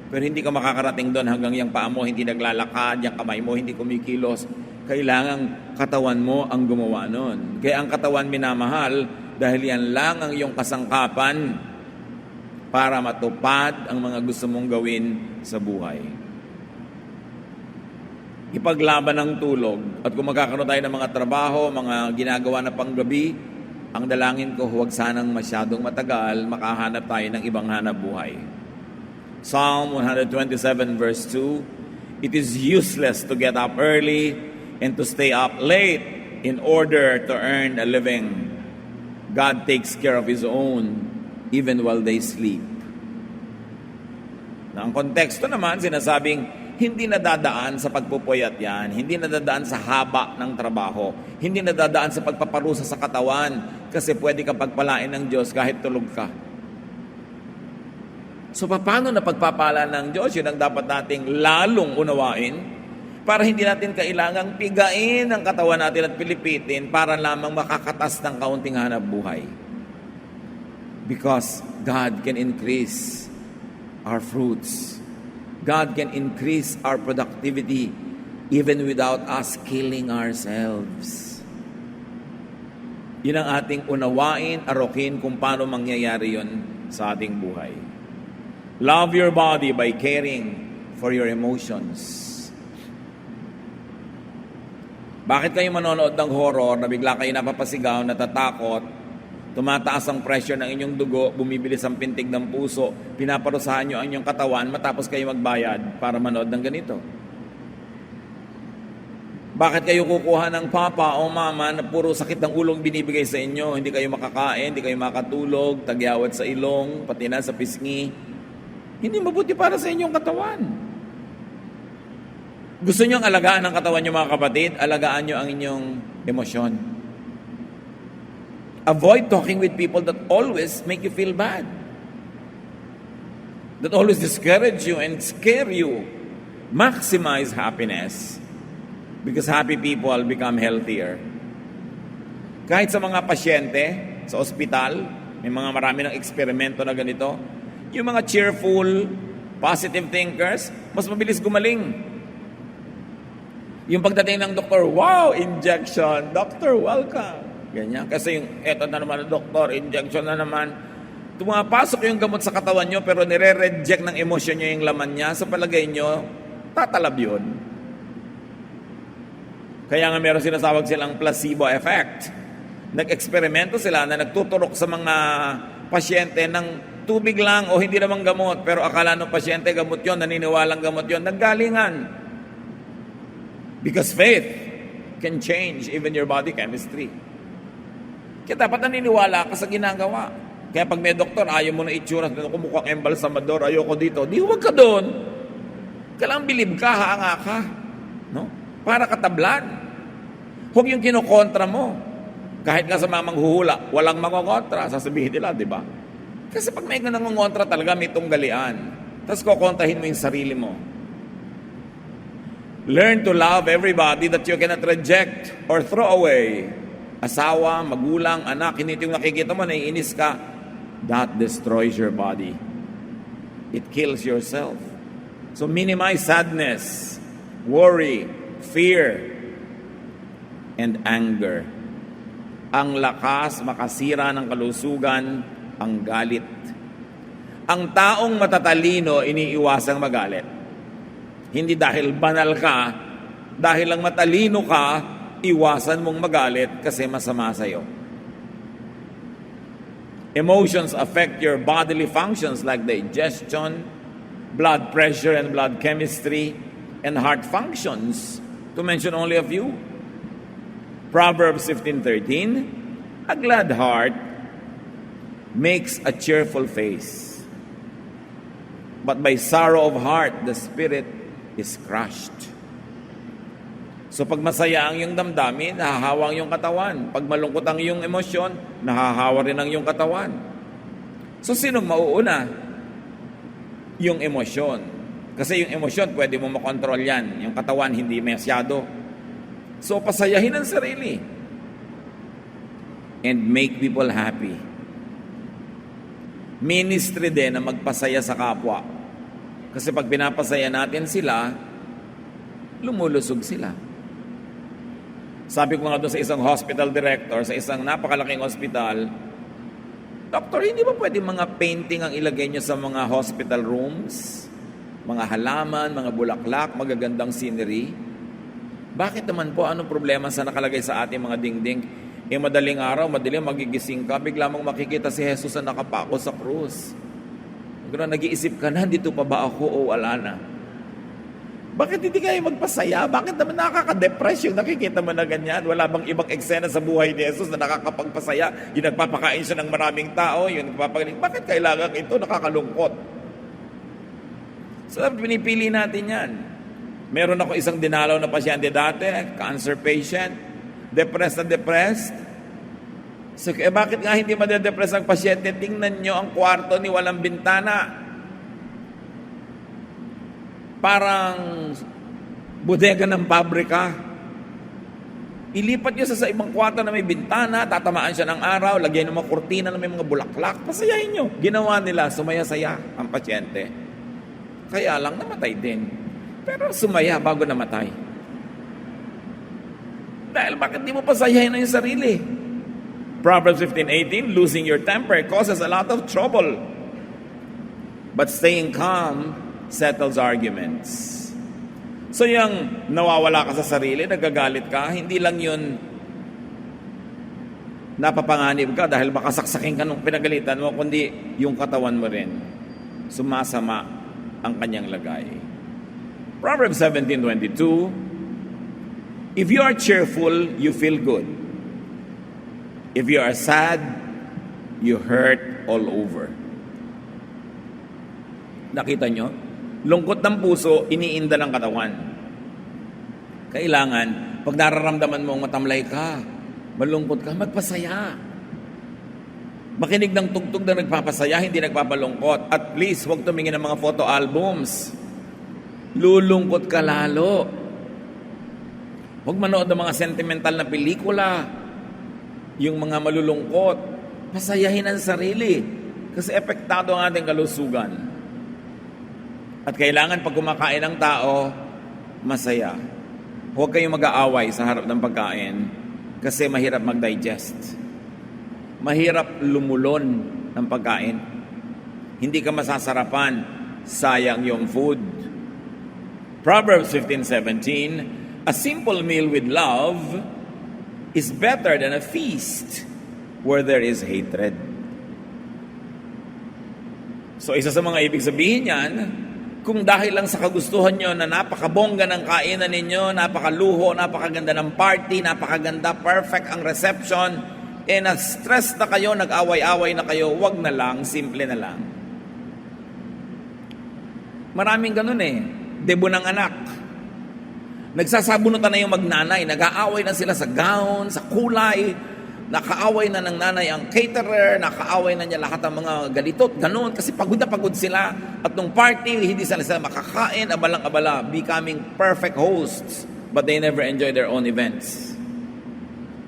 Pero hindi ka makakarating doon hanggang yung paa mo hindi naglalakad, yung kamay mo hindi kumikilos. Kailangang katawan mo ang gumawa nun. Kaya ang katawan minamahal dahil yan lang ang iyong kasangkapan para matupad ang mga gusto mong gawin sa buhay. Ipaglaban ng tulog. At kung magkakaroon tayo ng mga trabaho, mga ginagawa na panggabi, ang dalangin ko huwag sanang masyadong matagal, makahanap tayo ng ibang hanap buhay. Psalm 127 verse 2, it is useless to get up early and to stay up late in order to earn a living. God takes care of His own even while they sleep. Na ang konteksto naman, sinasabing, hindi nadadaan sa pagpupuyat yan, hindi nadadaan sa haba ng trabaho, hindi nadadaan sa pagpaparusa sa katawan, kasi pwede kang pagpalain ng Diyos kahit tulog ka. So paano na pagpapala ng Diyos? Yun ang dapat nating lalong unawain para hindi natin kailangang pigain ang katawan natin at pilipitin para lamang makakatas ng kaunting hanap buhay. Because God can increase our fruits. God can increase our productivity even without us killing ourselves. Yun ang ating unawain, arokin kung paano mangyayari yun sa ating buhay. Love your body by caring for your emotions. Bakit kayo manonood ng horror na bigla kayo napapasigaw, natatakot, tumataas ang pressure ng inyong dugo, bumibilis ang pintig ng puso, pinaparusahan nyo ang inyong katawan, matapos kayo magbayad para manood ng ganito? Bakit kayo kukuha ng papa o mama na puro sakit ng ulong binibigay sa inyo? Hindi kayo makakain, hindi kayo makatulog, tagyawat sa ilong, pati na sa pisngi. Hindi mabuti para sa inyong katawan. Gusto nyo ang alagaan ng katawan nyo, mga kapatid? Alagaan nyo ang inyong emosyon. Avoid talking with people that always make you feel bad. That always discourage you and scare you. Maximize happiness. Because happy people become healthier. Kahit sa mga pasyente, sa ospital, may mga marami ng eksperimento na ganito. Yung mga cheerful, positive thinkers, mas mabilis gumaling. Yung pagdating ng doktor, wow, injection. Doctor, welcome. Ganyan. Kasi yung, eto na naman, doktor, injection na naman. Tumapasok yung gamot sa katawan nyo, pero nire-reject ng emosyon nyo yung laman niya. Sa palagay nyo, tatalab yun. Kaya nga meron sinasawag silang placebo effect. Nag-eksperimento sila na nagtuturok sa mga pasyente ng tubig lang o hindi namang gamot. Pero akala ng pasyente gamot yon, naniniwalang gamot yon, naggalingan. Because faith can change even your body chemistry. Kaya dapat naniniwala ka sa ginagawa. Kaya pag may doktor, ayaw mo na itsura, kumukhang embalsamador, ayoko dito. Di, huwag ka doon. Kailangan bilib ka, hanga ka. No? Para katablan. Huwag yung kinokontra mo. Kahit nga sa mga manghuhula, walang mangongontra, sasabihin nila, di ba? Kasi pag may nangongontra talaga, may tunggalian. Tapos kukontrahin mo yung sarili mo. Learn to love everybody that you cannot reject or throw away. Asawa, magulang, anak, hindi yung nakikita mo, naiinis ka. That destroys your body. It kills yourself. So minimize sadness, worry, fear, and anger. Ang lakas makasira ng kalusugan, ang galit. Ang taong matatalino, iniiwasang magalit. Hindi dahil banal ka, dahil lang matalino ka, iwasan mong magalit kasi masama sa'yo. Emotions affect your bodily functions like digestion, blood pressure and blood chemistry, and heart functions, to mention only a few. Proverbs 15:13, a glad heart makes a cheerful face, but by sorrow of heart, the spirit is crushed. So pag masaya ang iyong damdamin, nahahawa ang iyong katawan. Pag malungkot ang iyong emosyon, nahahawa rin ang iyong katawan. So sinong mauuna? Yung emosyon. Kasi yung emosyon, pwede mo makontrol yan. Yung katawan, hindi masyado. So pasayahin ang sarili. And make people happy. Ministry din na magpasaya sa kapwa. Kasi pag pinapasaya natin sila, lumulusog sila. Sabi ko nga doon sa isang hospital director, sa isang napakalaking hospital, Doktor, hindi ba pwede mga painting ang ilagay nyo sa mga hospital rooms? Mga halaman, mga bulaklak, magagandang scenery? Bakit naman po, anong problema sa nakalagay sa ating mga dingding? Madaling araw, madaling magigising ka, bigla mong makikita si Jesus na nakapako sa krus. Nag-iisip ka na, dito pa ba ako o wala na? Bakit hindi kayo magpasaya? Bakit naman nakaka-depress yung nakikita mo na ganyan? Wala bang ibang eksena sa buhay ni Jesus na nakakapagpasaya? Yung nagpapakain siya ng maraming tao, yung nagpapagaling. Bakit kailangan ito nakakalungkot? So, pinipili natin yan. Meron ako isang dinalaw na pasyente dati, cancer patient, depressed na depressed. So, bakit nga hindi madedepress ang pasyente? Tingnan nyo ang kwarto ni walang bintana. Parang bodega ng pabrika. Ilipat nyo sa ibang kwarto na may bintana, tatamaan siya ng araw, lagyan ng mga kurtina na may mga bulaklak, pasayahin nyo. Ginawa nila, sumaya-saya ang pasyente. Kaya lang namatay din. Pero sumaya bago namatay. Dahil bakit di mo pasayahin ang sarili? Proverbs 15:18, losing your temper causes a lot of trouble. But staying calm settles arguments. So yung nawawala ka sa sarili, nagagalit ka, hindi lang yun napapanganib ka dahil baka saksakin ka nung pinagalitan mo, kundi yung katawan mo rin sumasama ang kanyang lagay. Proverbs 17:22, if you are cheerful, you feel good. If you are sad, you hurt all over. Nakita nyo? Lungkot ng puso, iniinda ng katawan. Kailangan, pag nararamdaman mong matamlay ka, malungkot ka, magpasaya. Makinig ng tugtog na nagpapasaya, hindi nagpapalungkot. At least, huwag tumingin ng mga photo albums. Lulungkot ka lalo. Huwag manood ng mga sentimental na pelikula. Yung mga malulungkot. Pasayahin ang sarili. Kasi epektado ang ating kalusugan. At kailangan pag kumakain ng tao, masaya. Huwag kayong mag-aaway sa harap ng pagkain kasi mahirap mag-digest. Mahirap lumulon ng pagkain. Hindi ka masasarapan, sayang yung food. Proverbs 15:17, a simple meal with love is better than a feast where there is hatred. So isa sa mga ibig sabihin yan, kung dahil lang sa kagustuhan nyo na napakabongga ng kainan ninyo, napakaluho, napakaganda ng party, napakaganda, perfect ang reception, na-stress na kayo, nag-away-away na kayo, wag na lang, simple na lang. Maraming ganun debo ng anak. Nagsasabunutan na yung magnanay, nag-aaway na sila sa gown, sa kulay, nakaaway na ng nanay ang caterer, nakaaway na niya lahat ng mga galitot, ganun, kasi pagod na pagod sila. At nung party, hindi sila makakain, abalang-abala, becoming perfect hosts, but they never enjoy their own events.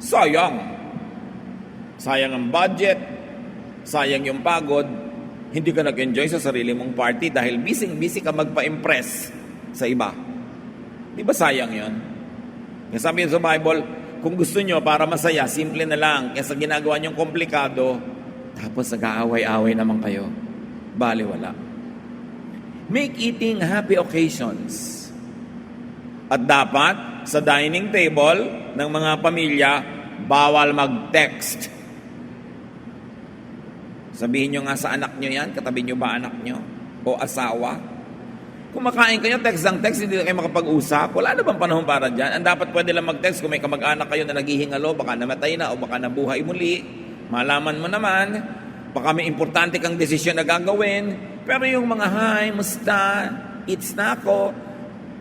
Sayang. Sayang ang budget, sayang yung pagod, hindi ka nag-enjoy sa sarili mong party dahil busy ka magpa-impress sa iba. Di ba sayang yun? Kaya sabi sa Bible, kung gusto nyo para masaya, simple na lang. Kesa ginagawa nyong komplikado, tapos nag-aaway-aaway naman kayo. Baliwala. Make eating happy occasions. At dapat, sa dining table ng mga pamilya, bawal mag-text. Sabihin nyo nga sa anak nyo yan, katabi nyo ba anak nyo? O asawa? Kumakain kayo, text ang text, hindi na kayo makapag-usap. Wala na bang panahon para dyan? Ang dapat pwede lang mag-text kung may kamag-anak kayo na naghihingalo, baka namatay na o baka nabuhay muli. Malaman mo naman, baka may importante kang desisyon na gagawin. Pero yung mga, hi, musta, eats na ako,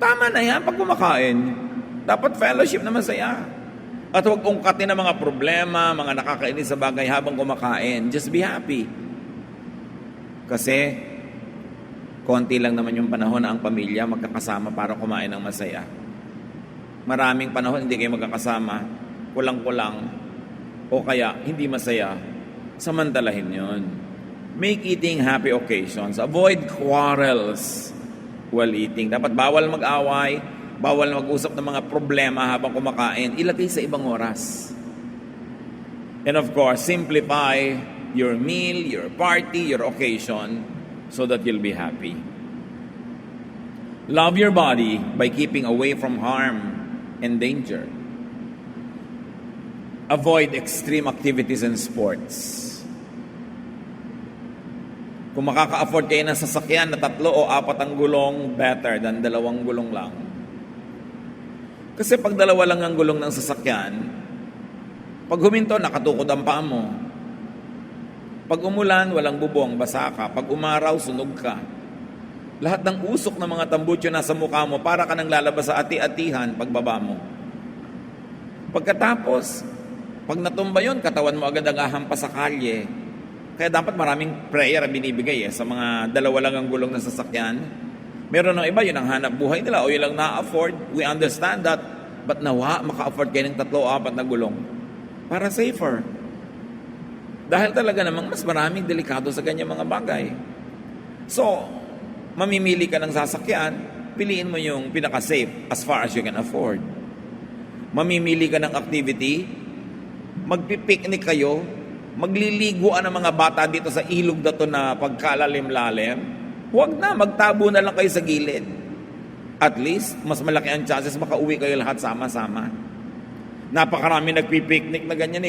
tama na yan pag kumakain. Dapat fellowship na masaya. At huwag ungkatin ang mga problema, mga nakakainis sa bagay habang kumakain. Just be happy. Kasi, konti lang naman yung panahon na ang pamilya magkakasama para kumain ng masaya. Maraming panahon hindi kayo magkakasama, kulang-kulang, o kaya hindi masaya. Samantalahin yun. Make eating happy occasions. Avoid quarrels while eating. Dapat bawal mag-away, bawal mag-usap ng mga problema habang kumakain. Ilagay sa ibang oras. And of course, simplify your meal, your party, your occasion, so that you'll be happy. Love your body by keeping away from harm and danger. Avoid extreme activities and sports. Kung makaka-afford kayo ng sasakyan na 3 o 4 ang gulong, better than 2 gulong lang. Kasi pag 2 lang ang gulong ng sasakyan, pag huminto, nakatukod ang paa mo. Pag umulan, walang bubong, basa ka. Pag umaraw, sunog ka. Lahat ng usok ng mga tambutso nasa mukha mo, para ka nang lalabas sa ati-atihan pagbaba mo. Pagkatapos, pag natumba yun, katawan mo agad ang ahampas sa kalye. Kaya dapat maraming prayer ang binibigay sa mga 2 lang ang gulong na sasakyan. Meron ng iba, yun ang hanap buhay nila o yun lang na-afford. We understand that. But nawa, maka-afford kayo ng 3 o 4 na gulong. Para safer. Dahil talaga namang mas maraming delikado sa ganyang mga bagay. So, mamimili ka ng sasakyan, piliin mo yung pinaka-safe as far as you can afford. Mamimili ka ng activity, magpipiknik kayo, magliliguan ng mga bata dito sa ilog na to na pagkalalim-lalim, huwag na, magtabo na lang kayo sa gilid. At least, mas malaki ang chances makauwi kayo lahat sama-sama. Napakarami nagpipiknik na ganyan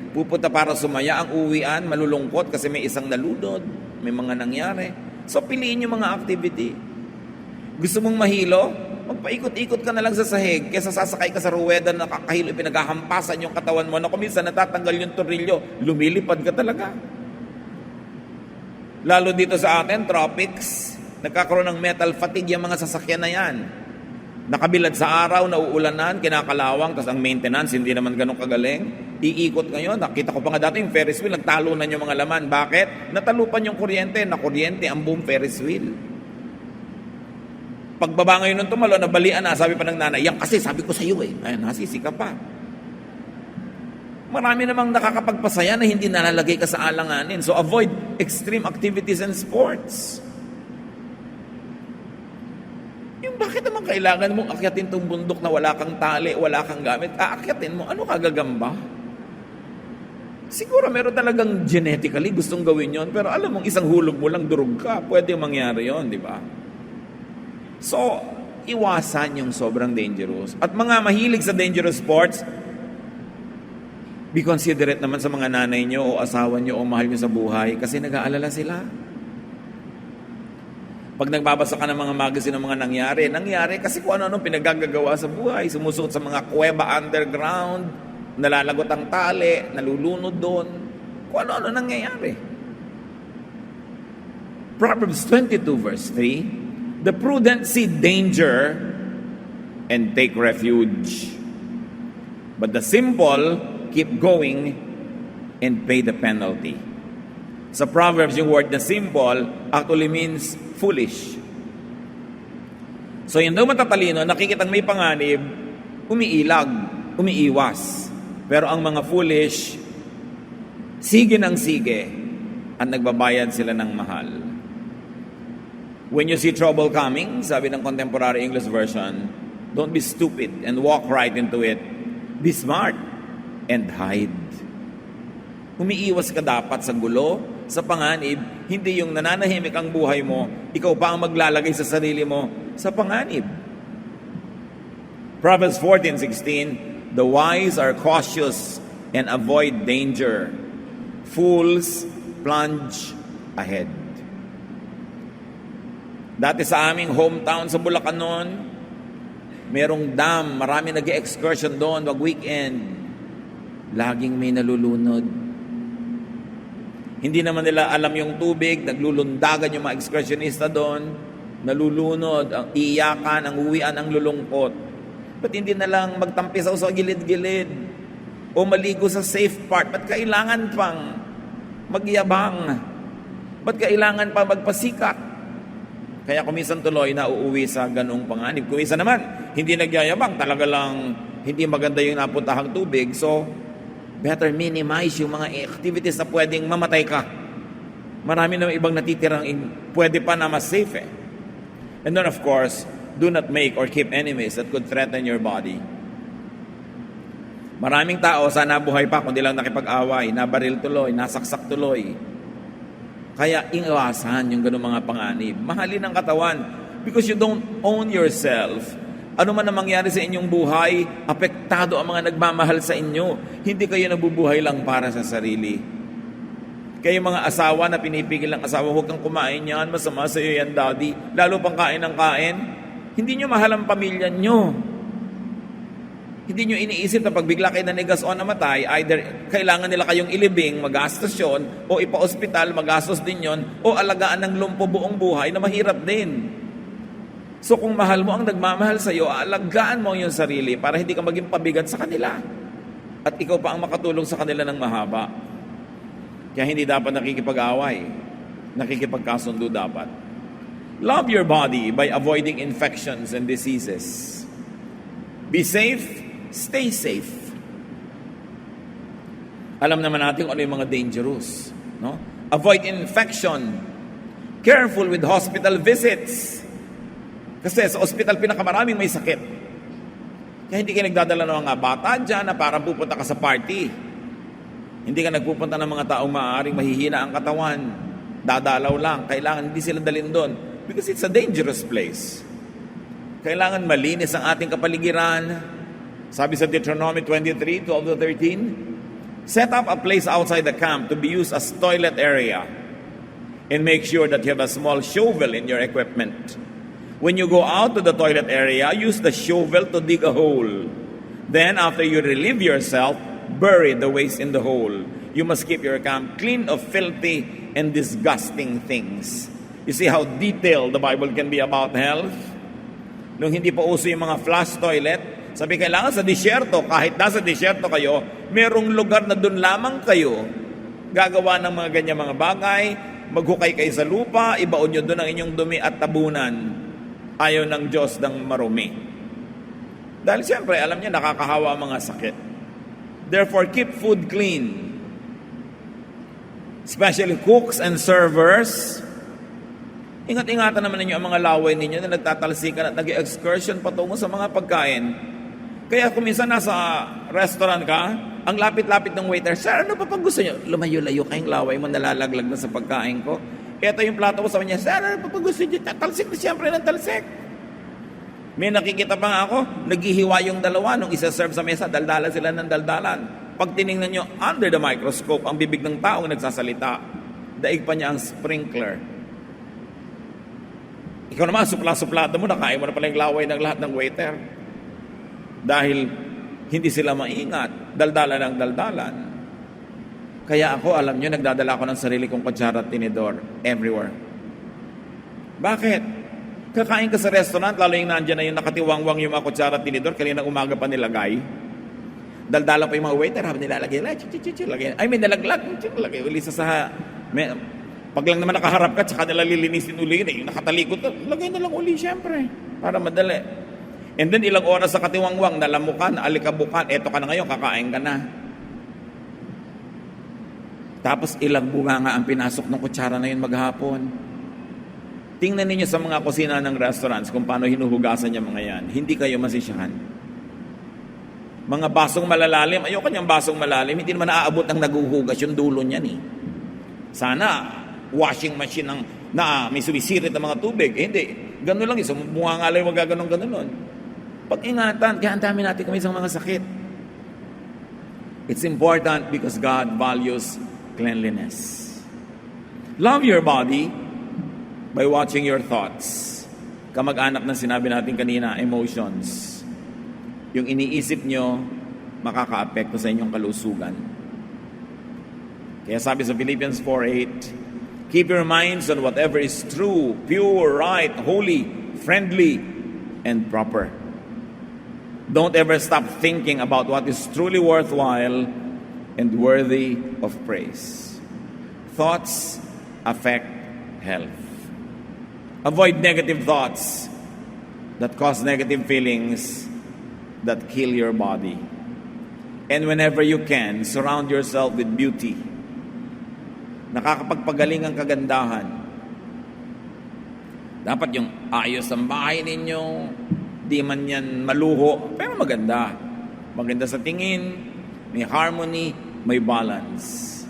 Pupunta para sumaya, ang uwian, malulungkot kasi may isang nalunod, may mga nangyari. So, piliin yung mga activity. Gusto mong mahilo? Magpaikot-ikot ka na lang sa sahig kaysa sasakay ka sa ruweda na nakakahilo, pinaghahampasan yung katawan mo na kuminsan natatanggal yung torilyo, lumilipad ka talaga. Lalo dito sa atin, tropics, nagkakaroon ng metal fatigue yung mga sasakyan na yan. Nakabilad sa araw, nauulanan, kinakalawang, tapos ang maintenance, hindi naman ganun kagaling. Iikot ngayon, nakita ko pa nga dati yung Ferris wheel, nagtalunan yung mga laman. Bakit? Natalupan yung kuryente, nakuryente ang boom Ferris wheel. Pagbaba ngayon ng tumalo, nabalian na, sabi pa ng nanay, yan kasi sabi ko sa iyo ayun, nasisi ka pa. Marami namang nakakapagpasaya na hindi nalalagay ka sa alanganin. So avoid extreme activities and sports. Bakit naman kailangan mong akyatin tong bundok na wala kang tali, wala kang gamit? Aakyatin mo, ano kagagamba? Siguro meron talagang genetically gustong gawin yon, pero alam mong isang hulog mo lang, durog ka. Pwede mangyari yon, di ba? So, iwasan yung sobrang dangerous. At mga mahilig sa dangerous sports, be considerate naman sa mga nanay nyo o asawa nyo o mahal nyo sa buhay kasi nag-aalala sila. Pag nagbabasa ka ng mga magazine ng mga nangyari kasi kung ano-ano pinagagagawa sa buhay, sumusuot sa mga kuweba underground, nalalagot ang tali, nalulunod doon, kung ano-ano nangyayari. Proverbs 22 verse 3, the prudent see danger and take refuge, but the simple keep going and pay the penalty. Sa Proverbs, yung word na simple actually means foolish. So yung daw matatalino, nakikitang may panganib, umiilag, umiiwas. Pero ang mga foolish, sige ng sige, at nagbabayad sila ng mahal. When you see trouble coming, sabi ng Contemporary English Version, don't be stupid and walk right into it. Be smart and hide. Umiiwas ka dapat sa gulo, sa panganib, hindi yung nananahimik ang buhay mo, ikaw pa ang maglalagay sa sarili mo sa panganib. Proverbs 14:16, the wise are cautious and avoid danger. Fools plunge ahead. Dati sa aming hometown sa Bulacan noon, merong dam, marami nag-excursion doon, wag-weekend. Laging may nalulunod. Hindi naman nila alam yung tubig, naglulundagan yung mga excursionista doon, nalulunod, ang iyakan, ang uwian, ang lulungkot. Ba't hindi na lang magtampisaw sa gilid-gilid? O maligo sa safe part? Ba't kailangan pang magyabang? Ba't kailangan pa magpasikat? Kaya kumisan tuloy na uuwi sa ganong panganib. Kumisan naman, hindi nagyayabang, talaga lang hindi maganda yung napuntahang tubig. So, better minimize yung mga activities na pwedeng mamatay ka. Marami na ibang natitirang pwede pa na mas safe eh. And then of course, do not make or keep enemies that could threaten your body. Maraming tao sana buhay pa kundi lang nakipag-away, nabaril tuloy, nasaksak tuloy. Kaya iwasan yung ganung mga panganib. Mahalin ang katawan because you don't own yourself. Ano man ang mangyari sa inyong buhay, apektado ang mga nagmamahal sa inyo. Hindi kayo nabubuhay lang para sa sarili. Kayo mga asawa na pinipigil ng asawa, huwag kang kumain yan, masama sa iyo yan, daddy. Lalo pang kain ng kain. Hindi nyo mahal ang pamilya nyo. Hindi nyo iniisip na pag bigla kayo nanigas o namatay, either kailangan nila kayong ilibing, magastos yun, o ipa-ospital, magastos din yun, o alagaan ng lumpo buong buhay na mahirap din. So kung mahal mo ang nagmamahal sa iyo, alagaan mo yung sarili para hindi ka maging pabigat sa kanila. At ikaw pa ang makatulong sa kanila ng mahaba. Kaya hindi dapat nakikipag-away. Nakikipagkasundo dapat. Love your body by avoiding infections and diseases. Be safe, stay safe. Alam naman natin kung ano yung mga dangerous. No? Avoid infection. Careful with hospital visits. Kasi sa ospital pinakamaraming may sakit. Kaya hindi ka nagdadala ng mga bata dyan na parang pupunta ka sa party. Hindi ka nagpupunta ng mga taong maaaring mahihina ang katawan. Dadalaw lang. Kailangan hindi sila dalhin doon. Because it's a dangerous place. Kailangan malinis ang ating kapaligiran. Sabi sa Deuteronomy 23, 12-13, set up a place outside the camp to be used as toilet area. And make sure that you have a small shovel in your equipment. When you go out to the toilet area, use the shovel to dig a hole. Then, after you relieve yourself, bury the waste in the hole. You must keep your camp clean of filthy and disgusting things. You see how detailed the Bible can be about health? Nung hindi pa uso yung mga flush toilet, sabi kailangan sa disyerto, kahit nasa disyerto kayo, merong lugar na doon lamang kayo gagawa ng mga ganyan mga bagay, maghukay kayo sa lupa, ibaon nyo doon ang inyong dumi at tabunan. Ayaw ng Diyos ng marumi. Dahil siyempre, alam niya, nakakahawa ang mga sakit. Therefore, keep food clean. Especially cooks and servers. Ingat-ingatan naman ninyo ang mga laway ninyo na nagtatalsikan at nag-excursion patungo sa mga pagkain. Kaya kung minsan nasa restaurant ka, ang lapit-lapit ng waiter, sir, ano pa pag gusto nyo? Lumayo-layo kayong laway mo, nalalaglag na sa pagkain ko. Ito yung plato ko sa kanya, sir, ano pa pag gusto nyo? Talsik na siyempre ng talsik. May nakikita pa nga ako, naghihiwa yung dalawa nung isa-serve sa mesa, daldalan sila ng daldalan. Pag tinignan nyo under the microscope, ang bibig ng taong nagsasalita, daig pa niya ang sprinkler. Ikaw naman, supla-suplado mo, nakain mo na pala yung laway ng lahat ng waiter. Dahil hindi sila maingat, daldalan ng daldalan. Kaya ako, alam nyo, nagdadala ako ng sarili kong kutsara at tinidor everywhere. Bakit? Kakain ka sa restaurant, lalo yung nandyan na yung nakatiwangwang yung mga kutsara at tinidor, kanina umaga pa nilagay. Daldala pa yung mga waiter, habang nilalagay, lagay. Ay, may nalaglag, lagay uli sa pag lang naman nakaharap ka, tsaka nila lilinisin uli, yung nakatalikod, lagay na lang uli, syempre, para madali. And then, ilang oras sa katiwangwang, nalamukan, alikabukan, eto ka na ngayon, kakain ka na. Tapos ilang bunga nga ang pinasok ng kutsara na yun maghapon. Tingnan ninyo sa mga kusina ng restaurants kung paano hinuhugasan yung mga yan. Hindi kayo masisiyahan. Mga basong malalalim, ayoko niyang basong malalim, hindi naman naaabot ng naguhugas yung dulo niyan eh. Sana, washing machine na may sumisirit ng mga tubig. Eh, hindi. Ganun lang eh. So, bunga nga lang yung magaganon-ganon. Pag-ingatan, kaya ang dami natin kami sa mga sakit. It's important because God values cleanliness. Love your body by watching your thoughts. Kamag-anak na sinabi natin kanina, emotions. Yung iniisip nyo, makaka-apekto sa inyong kalusugan. Kaya sabi sa Philippians 4:8, keep your minds on whatever is true, pure, right, holy, friendly, and proper. Don't ever stop thinking about what is truly worthwhile and worthy of praise. Thoughts affect health. Avoid negative thoughts that cause negative feelings that kill your body. And whenever you can, surround yourself with beauty. Nakakapagpagaling ang kagandahan. Dapat yung ayos ang bahay ninyo, di man yan maluho, pero maganda. Maganda sa tingin, may harmony, may balance.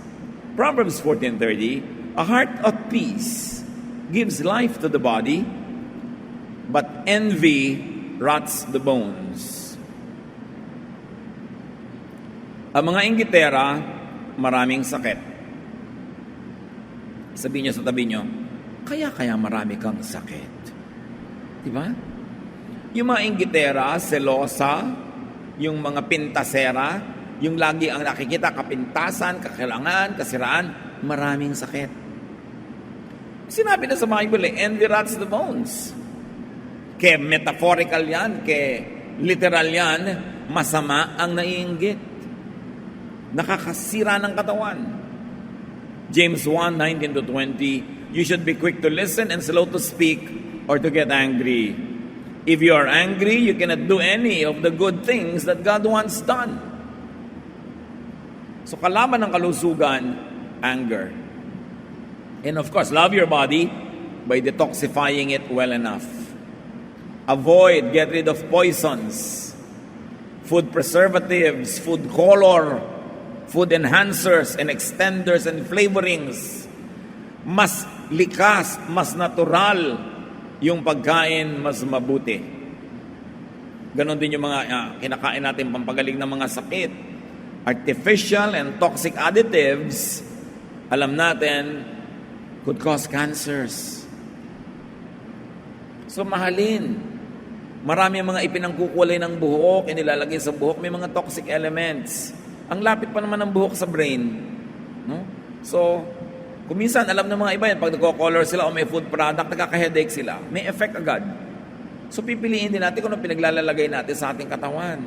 Proverbs 14:30, a heart of peace gives life to the body, but envy rots the bones. Ang mga inggitera, maraming sakit. Sabihin nyo sa tabi nyo, kaya marami kang sakit. Diba? Yung mga inggitera, selosa, yung mga pintasera, yung lagi ang nakikita, kapintasan, kakilangan, kasiraan, maraming sakit. Sinabi na sa Bible, envy rots the bones. Kaya metaphorical yan, kaya literal yan, masama ang naiinggit. Nakakasira ng katawan. James 1:19-20, you should be quick to listen and slow to speak or to get angry. If you are angry, you cannot do any of the good things that God wants done. So kalaban ng kalusugan, anger. And of course, love your body by detoxifying it well enough. Avoid, get rid of poisons, food preservatives, food color, food enhancers and extenders and flavorings. Mas likas, mas natural yung pagkain, mas mabuti. Ganon din yung mga kinakain natin pampagaling ng mga sakit. Artificial and toxic additives, alam natin, could cause cancers. So mahalin. Marami mga ipinangkukulay ng buhok, inilalagay sa buhok, may mga toxic elements. Ang lapit pa naman ng buhok sa brain. No? So, kuminsan, alam ng mga iba yan, pag nagko-color sila o may food product, nagkaka-headache sila. May effect agad. So, pipiliin din natin kung ano pinaglalagay natin sa ating katawan.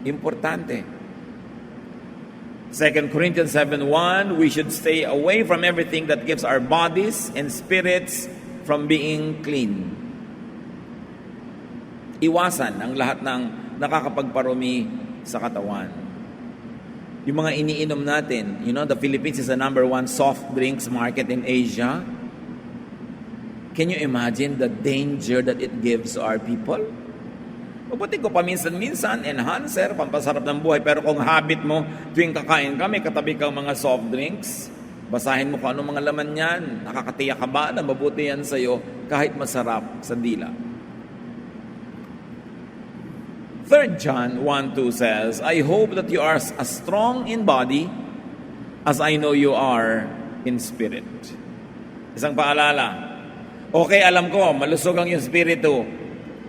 Importante. 2 Corinthians 7:1, we should stay away from everything that gives our bodies and spirits from being clean. Iwasan ang lahat ng nakakapagparumi sa katawan. Yung mga iniinom natin, the Philippines is the number 1 soft drinks market in Asia. Can you imagine the danger that it gives to our people? Mabuti ko paminsan-minsan, enhancer, pampasarap ng buhay. Pero kung habit mo, tuwing kakain ka, may katabi kang mga soft drinks, basahin mo kung anong mga laman yan. Nakakatiyak ka ba na mabuti yan sa'yo kahit masarap sa dila? 3 John 1:2 says, I hope that you are as strong in body as I know you are in spirit. Isang paalala. Okay, alam ko, malusog ang yung spirito.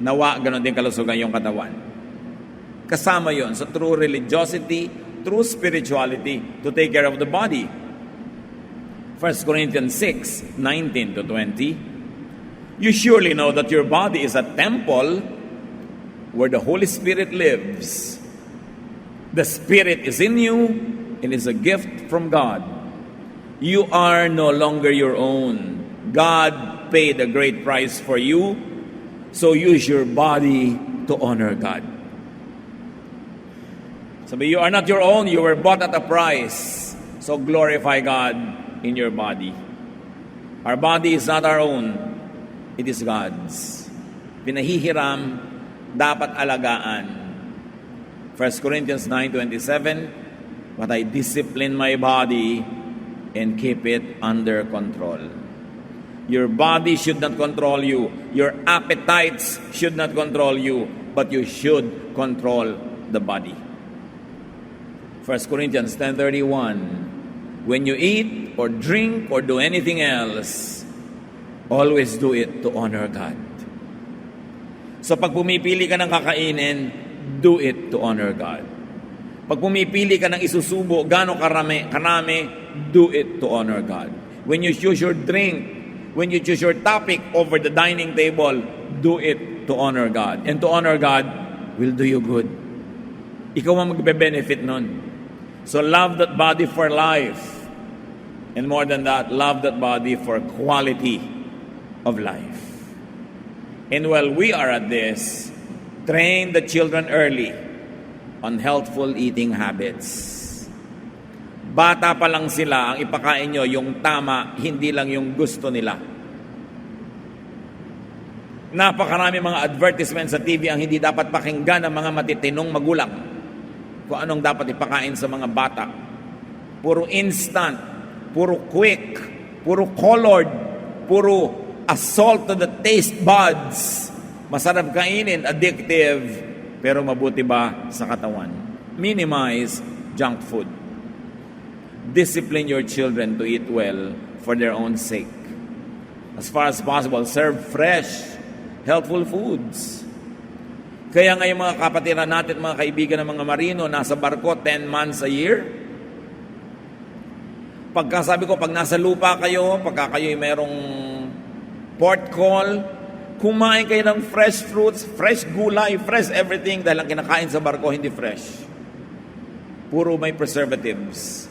Nawa, ganon din kalusugan yung katawan. Kasama yon sa true religiosity, true spirituality to take care of the body. 1 Corinthians 6:19-20, you surely know that your body is a temple where the Holy Spirit lives. The Spirit is in you and is a gift from God. You are no longer your own. God paid a great price for you, so use your body to honor God. Sabi, you are not your own. You were bought at a price. So glorify God in your body. Our body is not our own. It is God's. Pinahihiram, dapat alagaan. 1 Corinthians 9:27, but I discipline my body and keep it under control. Your body should not control you. Your appetites should not control you, but you should control the body. 1 Corinthians 10:31, when you eat or drink or do anything else, always do it to honor God. So pag pumipili ka ng kakainin, do it to honor God. Pag pumipili ka ng isusubo, gano'ng karami, do it to honor God. When you choose your drink, when you choose your topic over the dining table, do it to honor God. And to honor God will do you good. Ikaw ang magbe-benefit nun. So love that body for life. And more than that, love that body for quality of life. And while we are at this, train the children early on healthful eating habits. Bata pa lang sila, ang ipakain nyo yung tama, hindi lang yung gusto nila. Napakarami mga advertisement sa TV ang hindi dapat pakinggan ng mga matitinong magulang. Kung anong dapat ipakain sa mga bata. Puro instant, puro quick, puro colored, puro assault to the taste buds. Masarap kainin, addictive, pero mabuti ba sa katawan? Minimize junk food. Discipline your children to eat well for their own sake. As far as possible, serve fresh, healthful foods. Kaya ngayon mga kapatiran natin, mga kaibigan ng mga marino, nasa barko 10 months a year. Pagkasabi ko, pag nasa lupa kayo, pagka kayo merong port call, kumain kayo ng fresh fruits, fresh gulay, fresh everything, dahil ang kinakain sa barko hindi fresh. Puro may preservatives.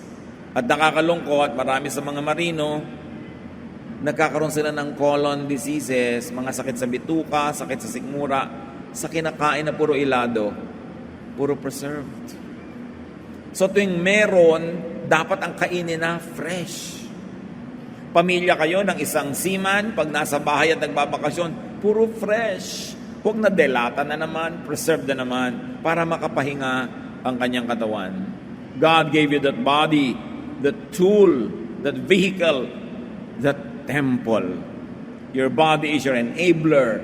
At nakakalungkot, marami sa mga marino, nagkakaroon sila ng colon diseases, mga sakit sa bituka, sakit sa sikmura, sa kinakain na puro ilado, puro preserved. So tuwing meron, dapat ang kainin na fresh. Pamilya kayo ng isang seaman, pag nasa bahay at nagbabakasyon, puro fresh. Huwag na delata na naman, preserved na naman, para makapahinga ang kanyang katawan. God gave you that body, that tool, that vehicle, that temple. Your body is your enabler.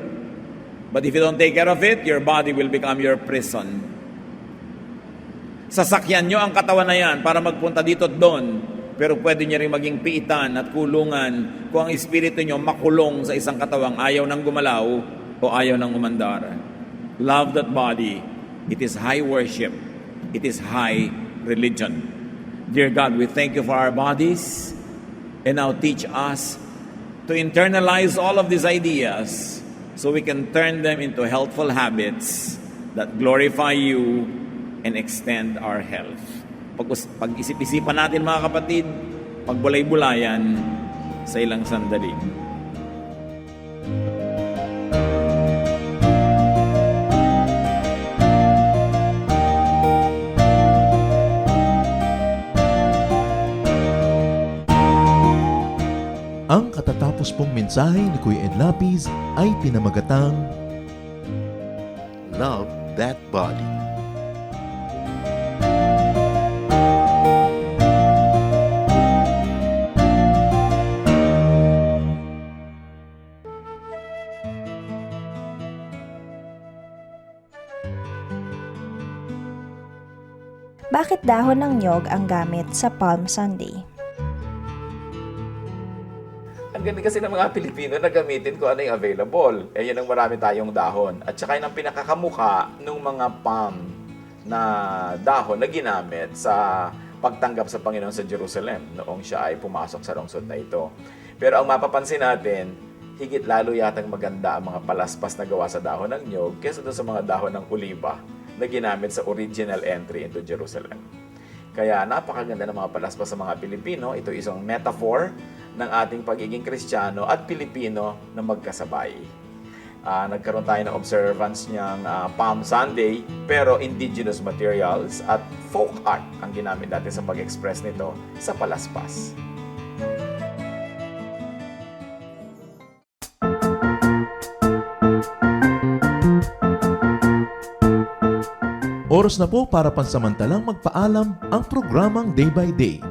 But if you don't take care of it, your body will become your prison. Sasakyan nyo ang katawan na yan para magpunta dito at doon. Pero pwede nyo rin maging piitan at kulungan kung ang espiritu nyo makulong sa isang katawang ayaw ng gumalaw o ayaw ng umandar. Love that body. It is high worship. It is high religion. Dear God, we thank you for our bodies, and now teach us to internalize all of these ideas so we can turn them into helpful habits that glorify you and extend our health. Pag-isip-isipan natin mga kapatid, pagbulay-bulayan sa ilang sandali. Ang katatapos pong mensahe ni Kuya Ed Lapiz ay pinamagatang Love that body. Bakit dahon ng nyog ang gamit sa Palm Sunday? Ang ganda kasi ng mga Pilipino na gamitin kung ano yung available. Eh, yan ang marami tayong dahon. At saka yun ang pinakakamukha ng mga palm na dahon na ginamit sa pagtanggap sa Panginoon sa Jerusalem noong siya ay pumasok sa lungsod na ito. Pero ang mapapansin natin, higit lalo yatang maganda ang mga palaspas na gawa sa dahon ng nyog kaysa doon sa mga dahon ng oliba na ginamit sa original entry into Jerusalem. Kaya napakaganda ng mga palaspas sa mga Pilipino. Ito isang metaphor ng ating pagiging Kristiyano at Pilipino na magkasabay. Nagkaroon tayo ng observance niyang Palm Sunday, pero indigenous materials at folk art ang ginamit natin sa pag-express nito sa palaspas. oras na po para pansamantalang magpaalam ang programang Day by Day.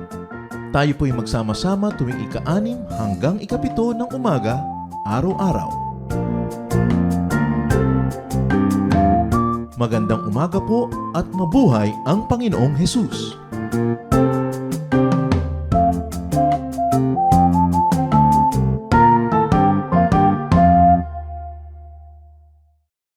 Tayo po'y magsama-sama tuwing ika-6 hanggang ika-7 ng umaga, araw-araw. Magandang umaga po at mabuhay ang Panginoong Hesus!